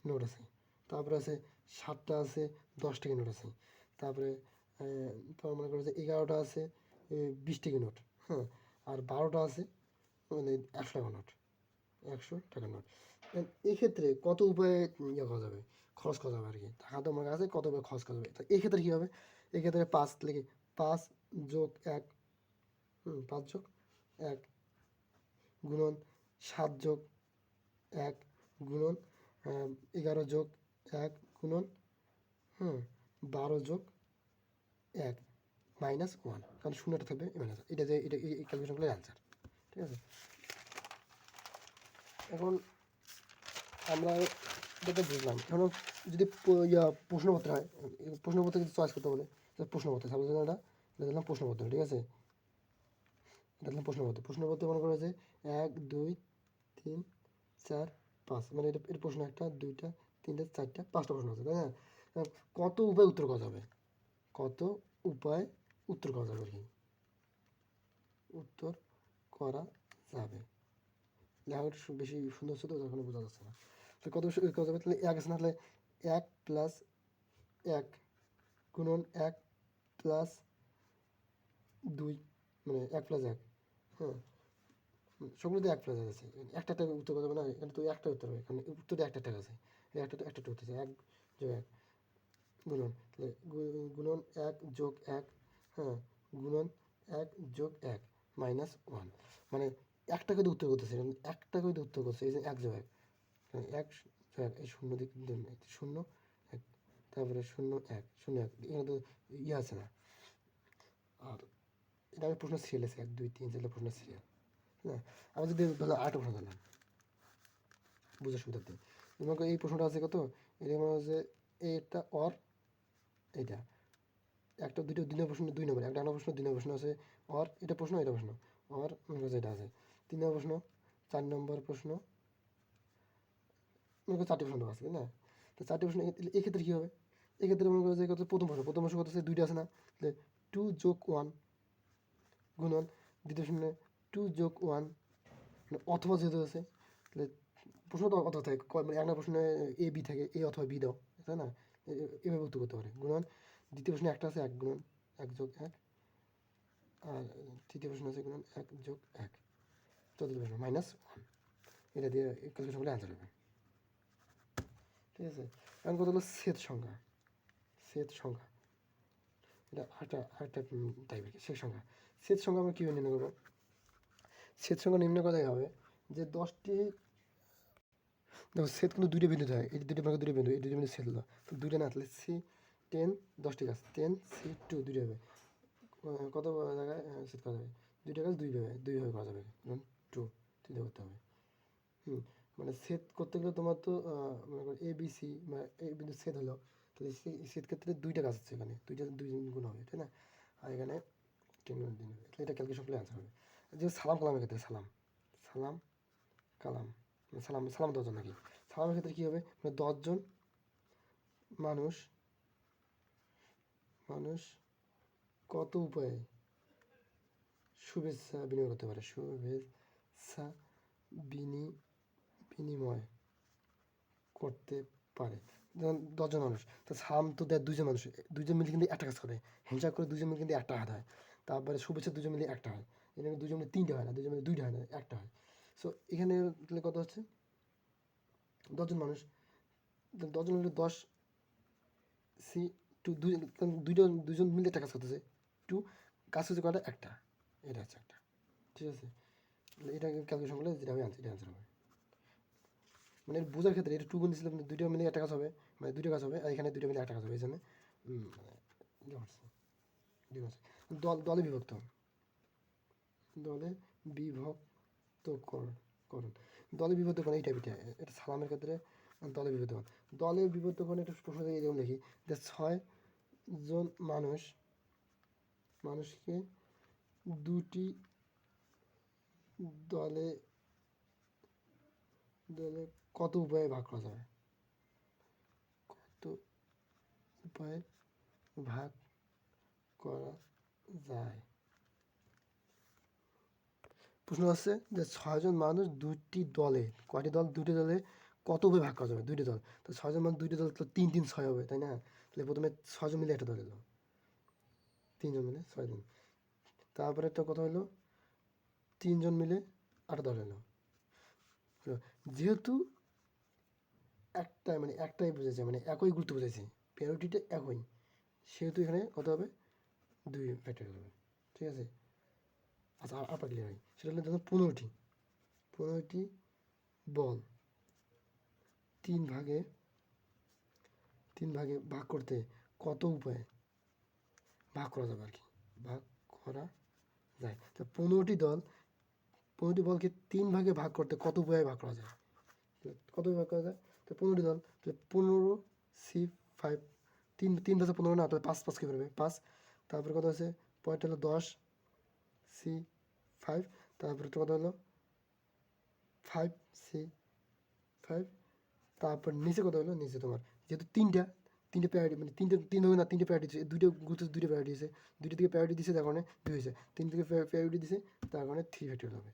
নোট আছে, তারপরে আছে 7টা আছে 10 টাকা নোট আছে, তারপরে তোমার মনে করো যে 11টা আছে 20 টাকা নোট, হ্যাঁ, আর 12টা আছে মানে 100 টাকা নোট, 100 টাকা নোট। এই ক্ষেত্রে কত উপায়ে ইয়ে করা যাবে, খরচ করা যাবে আর কি, টাকা তো আমার কাছে কত উপায়ে খরচ করা যাবে। তো এই ক্ষেত্রে কী হবে, এই ক্ষেত্রে 5 লিখে 5 যোগ 1, 5 যোগ 1 গুণন 7 যোগ 1 গুণন 11 যোগ 1 গুণন 12 যোগ 1 -1, কারণ শূন্যটা থাকবে মাইনাস, এটা যে এটা এই ক্যালকুলেশনগুলোর অ্যান্সার। ঠিক আছে, এখন আমরা যেটা বুঝলাম, এখন যদি প্রশ্নপত্র হয়, প্রশ্নপত্র যদি চয়েস করতে বলে, প্রশ্নপত্র সাপোজ এটা দিলাম প্রশ্নপত্র, ঠিক আছে, এটা দিলাম প্রশ্নপত্র, প্রশ্নপত্র মনে করা যে 1 2 3 4 5, মানে এটা প্রশ্ন 1টা 2টা 3টা 4টা 5টা প্রশ্ন আছে, তাই না? কত উপায় উত্তর করা যাবে, কত উপায় উত্তর করা যাবে আর কি, উত্তর করা যাবে, লেখাটা বেশি সুন্দর ছিল তখন বোঝা যাচ্ছে না, তো কত করা যাবে, তাহলে 1 আছে না, তাহলে 1 + 1 গুণন 1 + 2, মানে 1 + 1, হ্যাঁ, সবগুলোতে 1 + 1 আছে, একটা উত্তর করা যাবে না, এখানে তো একটা উত্তর হবে, কারণ উত্তরটা একটা আছে, একটা উত্তর আছে, 1 যোগ 1 গুণন, তাহলে গুণন 1 যোগ 1, হ্যাঁ, গুণন 1 যোগ 1 -1, মানে একটা করে উত্তর করতেছে, একটা করে উত্তর করছে, এই যে 1 যোগ 1, 1 যোগ 1, এই শূন্য দিক 0 1, তারপরে 0 1 0 1, এখানে তো ইয়ে আছে না, আর এটা আমি প্রশ্ন সিরিয়াল আছে 1 2 3 4 প্রশ্ন সিরিয়াল, হ্যাঁ। আমি যদি ধরো 8 প্রশ্ন দিলাম বুঝার সুবিধার্থে, তোমাকে এই প্রশ্নটা আছে কত, এটা মনে হচ্ছে এটা অর এইটা, একটা দুটো 2 নম্বর প্রশ্ন 2 নম্বর, একটা প্রশ্ন 2 নম্বর প্রশ্ন আছে অর, এটা প্রশ্ন এটা প্রশ্ন অর, মনে করছে এটা আছে 3 নম্বর প্রশ্ন, 4 নম্বর প্রশ্ন, মনে করো 4টি প্রশ্ন আছে না, তো 4টি প্রশ্ন এক্ষেত্রে কী হবে, এক্ষেত্রে মনে করো যে কত প্রথম প্রশ্ন কত আছে 2টা আছে না, তাহলে 2 যোগ 1 গুণন দ্বিতীয় প্রশ্নে 2 যোগ 1, মানে অথবা যেহেতু আছে, তাহলে প্রশ্ন তো অথবা থাকে, মানে একটা প্রশ্নে এ বি থাকে, এ অথবা বি দাও, তাই না, এভাবে উত্তর করতে পারে, গুণন দ্বিতীয় প্রশ্নে একটা আছে 1 গুণন 1 যোগ 1, আর তৃতীয় প্রশ্ন আছে গুণন 1 যোগ 1, চতুর্থ প্রশ্ন -1, এটা দিয়ে ক্যালকুলেশন করলে অ্যান্সার হবে। ঠিক আছে, এখন কত হলো সেট সংখ্যা, সেট সংখ্যা এটা আরেকটা টাইপের সেট সংখ্যা, সেট সংখ্যা আমরা কীভাবে নির্ণয় করবো, সেট সংখ্যা নির্ণয় করাই হবে যে 10টি, দেখো সেট কিন্তু 2টা বিন্দু হয়, এই 2টা ভাগে 2টা বিন্দু, এই 2টা বিন্দু সেট হলো, তো 2টা না, তাহলে C10 10টি গাছ 10 C2 2টা হবে, কত জায়গায় সেট করা যাবে, 2টা গাছ 2ভাবে করা যাবে, 2 3 করতে হবে, মানে সেট করতে গেলে তোমার তো মনে করো ABC বা এই বিন্দু সেট হলো, তাহলে সেট ক্ষেত্রে 2টা গাছ আছে, এখানে 2টা 2 গুণ হবে, তাই না, আর এখানে 10 গুণ 3 হবে, তাহলে এটা ক্যালকুলেশন করলে অ্যান্সার হবে। যে সালাম কালামের ক্ষেত্রে সালাম কালাম, সালাম 10জন নাকি, সালামের ক্ষেত্রে কী হবে, মানে 10জন মানুষ কত উপায়ে শুভেচ্ছা বিনিময় করতে পারে, শুভেচ্ছা বিনিময় করতে পারে, যেমন 10জন মানুষ, তো সালাম তো দেয় 2জন মানুষ, 2জন মিলে কিন্তু একটা কাজ করে, হ্যান্ডশেক করে 2জন মিলে কিন্তু একটা হাত হয়, তারপরে শুভেচ্ছা 2জন মিলে একটা হয়, এখানে 2জন মিলে 3টে হয় না, 2জন মিলে 2টা হয় না, একটা হয়। সো এখানে তাহলে কত হচ্ছে 10জন মানুষ, 10জন মিলে 10 C2, 2জন মিলে একটা কাজ করতেছে, 2 কাজ হচ্ছে কটা, একটা, এটা হচ্ছে একটা। ঠিক আছে, এটা ক্যালকুলেশন করলে যেটা হবে এটা অ্যান্সার হবে, মানে বোঝার ক্ষেত্রে এটা 2 গুণ দিয়েছিলাম, 2টা মিলে একটা কাজ হবে, মানে 2টা কাজ হবে, আর এখানে 2টা মিলে একটা কাজ হবে, এই জন্য দলে বিভক্ত, দলে বিভক্ত করণ, দলে বিভক্ত করণ এই টাইপটা, এটা সালামের ক্ষেত্রে দলে বিভক্ত কোণ। দলে বিভক্ত কোণ একটা প্রশ্ন থেকে এরকম দেখি যে 6 জন মানুষকে দুটি দলে কত উপায়ে ভাগ করা যাবে? কত উপায়ে ভাগ করা যায়? প্রশ্ন আসছে যে 6 জন মানুষ দুটি দলে, কয়টি দল? দুটি দলে কত উপায়ে ভাগ করা যাবে? দুইটি দল। তো 6 জন মানুষ দুইটি দল, তো 3 3 6 হবে, তাই না? তাহলে প্রথমে 6 জন মিলে একটা দল এলো, 3 জন মিলে 6 জন। তারপরে একটা কথা হলো 3 জন মিলে একটা দল এলো। যেহেতু একটাই বুঝেছে, মানে একই গুরুত্ব বুঝেছে, প্রায়োরিটিটা একই, সেহেতু এখানে কত হবে? 2 ফ্যাক্টরিয়াল হবে। ঠিক আছে? আচ্ছা, আবার ক্লিয়ার হয়। সেটা হলো ধরুন 15টি বল 3 ভাগে ভাগ করতে কত উপায়ে ভাগ করা যাবে আর কি, ভাগ করা যায়। তো 15টি বলকে 3 ভাগে ভাগ করতে কত উপায়ে ভাগ করা যায়? কত ভাগ করা যায়? তো 15টি দল, 15C5, 3 10 15 না, তো 5 5 কী করবে? 5। তারপরে কত আছে? পরেরটা হলো 10C5, তারপরে কত হলো 5C5, তারপর নিচে কত হলো? নিচে তোমার যেহেতু তিনটে প্রায়োরিটি, মানে তিন হবে না, তিনটে প্রায়োরিটি দিচ্ছে, দুটো প্রায়োরিটি দিয়েছে, দুটো থেকে প্রায়োরিটি দিচ্ছে, তার কারণে 2 হয়েছে। 3 থেকে প্রায়োরিটি দিছে, তার কারণে 3 ফ্যাক্টরিয়াল হবে।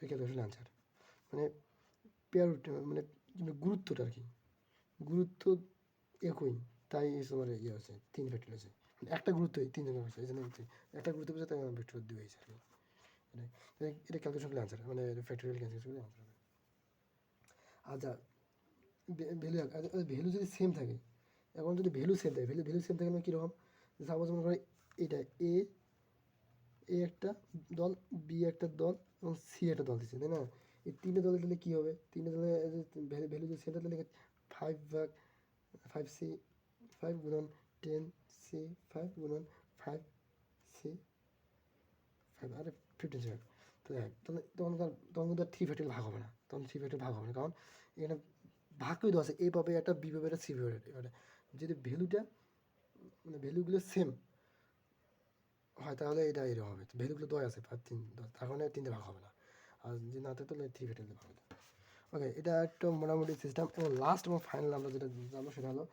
এই ক্যালকুলেশন আনসার। মানে প্রায়োরিটি মানে গুরুত্বটা আর কি, গুরুত্ব একই, তাই তোমার ইয়ে আছে 3 ফ্যাক্টরিয়াল আছে। মানে একটা গুরুত্বই 3 জনের আছে, এই জন্য একটা গুরুত্ব পেয়েছে, তাই ফ্যাক্টরিয়াল 2 হয়েছে আর কি। এটা ক্যালকুলেশন করলে আনসার, মানে ফ্যাক্টরিয়াল ক্যালকুলেশন করলে আনসার হবে। আচ্ছা, ভ্যালু যদি সেম থাকে, এখন যদি ভ্যালু সেম থাকে, ভ্যালু সেম থাকে মানে কীরকম? সাপোজ মনে করে এটা এ একটা দল, বি একটা দল এবং সি একটা দল দিচ্ছে, তাই না? এই 3টে দলে দিলে কী হবে? 3টে দলে ভ্যালু যদি সেম থাকে, তাহলে 5 গুণন 10C5 গুণন 5C5 আরে 15C5। তো তখন কিন্তু 3 ফ্যাক্টরিয়াল ভাগ হবে না, তখন 3 ফ্যাক্টরিয়াল ভাগ হবে না, কারণ এখানে ভাগ করে দেওয়া আছে, এ পাবে একটা, বি পাবে একটা, সি পাবে একটা। এবারে যদি ভ্যালুগুলো সেম হয়, তাহলে এটা এরকম হবে। ভ্যালুগুলো দেওয়া আছে 5 3 10, তার কারণে 3 ভাগ হবে না। আর যদি না থাকে তাহলে 3 ফ্যাক্টরিয়াল ভাগ হবে। ওকে, এটা একটা মোটামুটি সিস্টেম। এবং লাস্ট এবং ফাইনাল আমরা যেটা জানবো সেটা হলো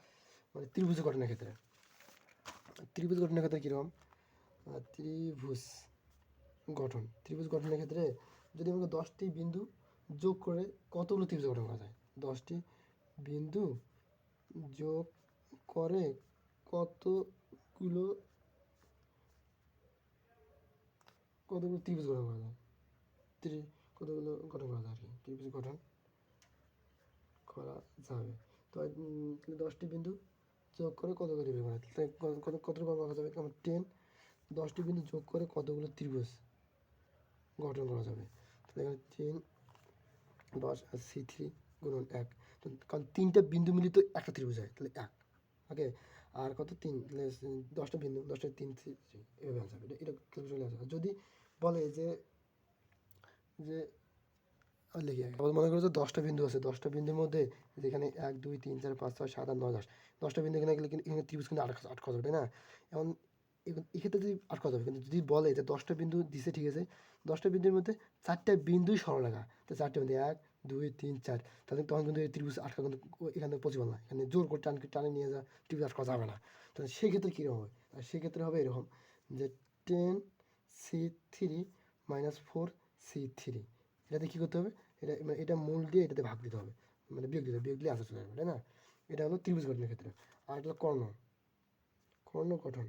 মানে ত্রিভুজ গঠনের ক্ষেত্রে। ত্রিভুজ গঠনের ক্ষেত্রে কীরকম? ত্রিভুজ গঠনের ক্ষেত্রে যদি আমাকে 10টি বিন্দু যোগ করে কতগুলো ত্রিভুজ গঠন করা যায়? 10টি বিন্দু যোগ করে কতগুলো ত্রিভুজ গঠন করা যায়? কতগুলো গঠন করা যায় আর কি, ত্রিভুজ গঠন করা যাবে। তো 10টি বিন্দু যোগ করে কতগুলো ত্রিভুজ করা যায়? কতগুলো করা যাবে? যেমন 10টি বিন্দু যোগ করে কতগুলো ত্রিভুজ গঠন করা যাবে? তাহলে এখানে 10 10 আর C3 গুণন 1, কারণ 3টা বিন্দু মিলিত একটা ত্রিভুজ হয়, তাহলে 1। ওকে, আর কত? 3, তাহলে 10টা বিন্দু, 10টা 3 এভাবে আনসার হবে। এটা ক্যালকুলেশনে আসবে। যদি বলে যে লিখি আগে, মনে করো যে 10টা বিন্দু আছে, 10টা বিন্দুর মধ্যে যেখানে 1 2 3 4 5 6 7 8 9 10, 10টা বিন্দু এখানে গেলে এখানে ত্রিভুজ কিন্তু আটকা যাবে, তাই না? এখন এক্ষেত্রে যদি আটকা যাবে, কিন্তু যদি বলে যে 10টা বিন্দু দিছে, ঠিক আছে, 10টা বিন্দুর মধ্যে 4টা বিন্দুই সরলরেখা, তো 4টা বিন্দু 1 2 3 4, তাহলে তখন কিন্তু এই ত্রিভুজ আটকা কিন্তু এখানে পসিবল না, এখানে জোর করে টানে নিয়ে যা ত্রিভুজ আটকা যাবে না। তাহলে সেক্ষেত্রে কীরকম হবে? আর সেক্ষেত্রে হবে এরকম যে 10C3 -4C3, এটাতে কী করতে হবে? এটা মূল দিয়ে এটাতে ভাগ দিতে হবে, মানে বিয়োগ দিলে আনসার চলে আসবে, তাই না? এটা হলো ত্রিভুজ গঠনের ক্ষেত্রে। আর এটা হলো কর্ণ গঠন।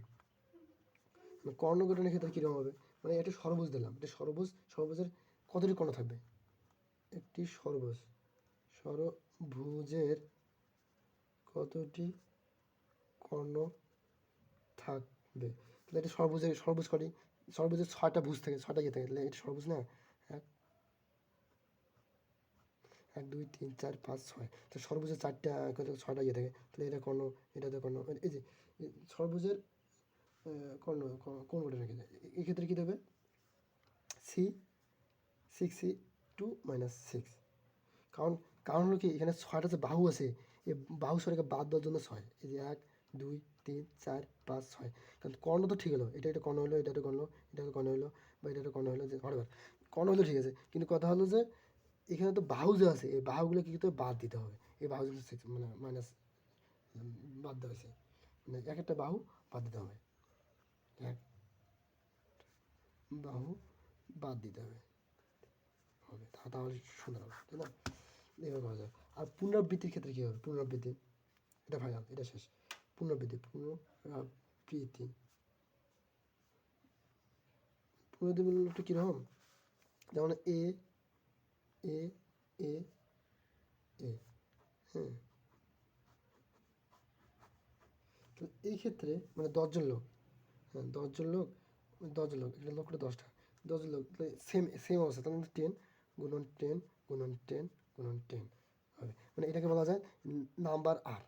কর্ণ গঠনের ক্ষেত্রে কীরকম হবে? মানে একটা সরবুজ দিলাম, এটা সরবুজের কতটি কর্ণ থাকবে? একটি সরবুজের কতটি কর্ণ থাকবে? তাহলে এটা সরবুজ কটি? সরবুজের 6টা ভুজ থাকে, 6টা ইয়ে থাকে, তাহলে এটা সরবুজ না? 1 2 3 4 5 6, তো সরবুজের 6টা ইয়ে থাকে, তাহলে এটা কর্ণ, এটাতে কর্ণ, এই যে সরবুজের কর্ণ কোন গঠন রেখে যায়? এক্ষেত্রে কী দেবে? C 6C2 -6, কারণ কারণ হলো কি এখানে 6টা যে বাহু আছে, এই বাহু 6টাকে বাদ দেওয়ার জন্য 6, এই যে 1 2 3 4 5 6, কারণ কর্ণ তো ঠিক হলো, এটা একটা কর্ণ হলো, এটা একটা কর্ণ, এটা একটা কর্ণ হলো, বা এটা একটা কর্ণ হলো, যে হঠাৎ কর্ণ হলো ঠিক আছে, কিন্তু কথা হলো যে এখানে তো বাহু যে আছে এই বাহুগুলো কি করতে হবে, বাদ দিতে হবে। এই বাহু কিন্তু মানে মাইনাস বাদ দেওয়া হয়েছে, মানে এক একটা বাহু বাদ দিতে হবে, এক বাহু বাদ দিতে হবে, তাহলে সুন্দর হবে, তাই না? এইভাবে করা যায়। আর পুনরাবৃত্তির ক্ষেত্রে কী হবে, পুনরাবৃত্তি, এটা ফাইনাল, এটা শেষ। পুনরাবৃত্তি পুনরাবৃত্তি বলতে কীরকম, যেমন এ এ এ এ, হ্যাঁ, তো এই ক্ষেত্রে মানে 10জন লোক, হ্যাঁ 10জন লোক, 10জন লোক, এটা লোক করে 10টা, 10জন লোক সেম সেম অবস্থা, তার মধ্যে 10 গুণন 10 গুণন 10 গুণন 10 হবে, মানে এটাকে বলা যায় নাম্বার আর,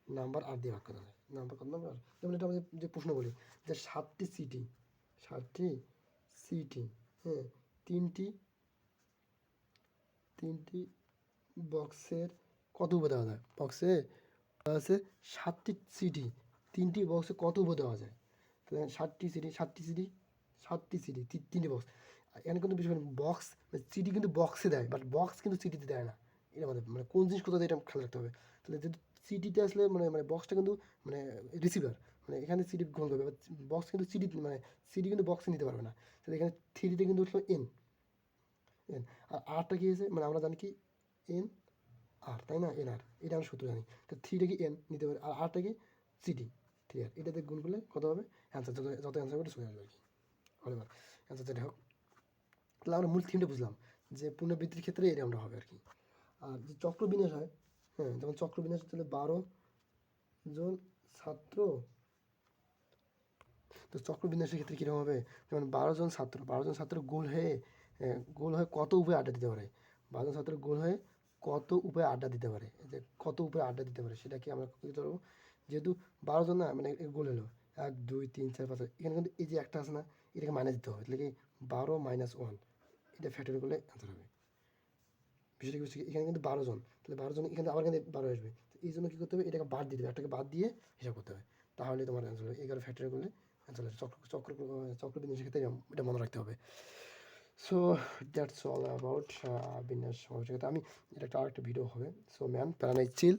নাম্বার আর দিয়ে ভাগ করা যায়, নাম্বার কত নাম্বার আর। যেমন এটা আমাদের যে প্রশ্ন বলি যে 7টি সিটি, হ্যাঁ, তিনটি তিনটি বক্সের কত উপর দেওয়া যায়, বক্সে আছে 7টি সিটি, 3টি বক্সে কত উপর দেওয়া যায়, তাহলে 7টি সিটি 3টি বক্স, এখানে কিন্তু বিষয় বক্স সিটি কিন্তু বক্সে দেয়, বাট বক্স কিন্তু সিটিতে দেয় না, এটা আমাদের মানে কোন জিনিস কোথাও এটা খেয়াল রাখতে হবে। তাহলে যেহেতু সিটিতে আসলে মানে মানে বক্সটা কিন্তু মানে রিসিভার, মানে এখানে সিটি গ্রহণ করবে, বক্স কিন্তু সিটি মানে সিটি কিন্তু বক্সে নিতে পারবে না, তাহলে এখানে থ্রিতে কিন্তু হলো এন, এন, আর আরটা কি হয়েছে, মানে আমরা জানি কি এন আর, তাই না, এন আর, এটা আমরা সূত্র জানি, তো থ্রিটা কি এন নিতে পারে, আর আরটা কি সিটি, ঠিক আছে, এটাতে গুণ করলে কত হবে অ্যান্সার, যত অ্যান্সার করে চলে আসবে আর কি, হলে অ্যান্সার যেটা হোক। তাহলে আমরা মূল থিমটা বুঝলাম যে পুনরাবৃত্তির ক্ষেত্রে এটা আমরা হবে আর কি। আর যে চক্রবিন্যাস হয়, হ্যাঁ, যেমন চক্রবিন্যাস তাহলে 12জন ছাত্র, তো চক্রবিন্যাসের ক্ষেত্রে কীরকম হবে, যেমন 12জন ছাত্র গোল হয়ে কত উপায়ে আড্ডা দিতে পারে, 12জন ছাত্র গোল হয়ে কত উপায়ে আড্ডা দিতে পারে, যে কত উপায়ে আড্ডা দিতে পারে সেটা কি আমরা করতে পারবো, যেহেতু 12জন না মানে গোল হলো 1 2 3 4 5, এখানে কিন্তু এই যে একটা আছে না, এটাকে মাইনাস দিতে হবে, তাহলে কি 12 - 1, এটা ফ্যাক্টর করলে অ্যান্সার হবে। বিষয়টা কি হচ্ছে, এখানে কিন্তু 12জন, তাহলে 12জন এখানে আবার এখানে 12 আসবে, তো এই জন্য কী করতে হবে, এটাকে বাদ দিয়ে দেবে, একটাকে বাদ দিয়ে হিসাব করতে হবে, তাহলে তোমার অ্যান্সার হবে 11 ফ্যাক্টর করলে অ্যান্সার হবে। চক্র বিন্যাসের ক্ষেত্রে এটা মনে রাখতে হবে। সো দ্যাটস অল অ্যাবাউট বিন্যাস সমস্যার ক্ষেত্রে। আমি এটা একটা আরেকটা ভিডিও হবে, সো ম্যান প্যারা নাই চিল।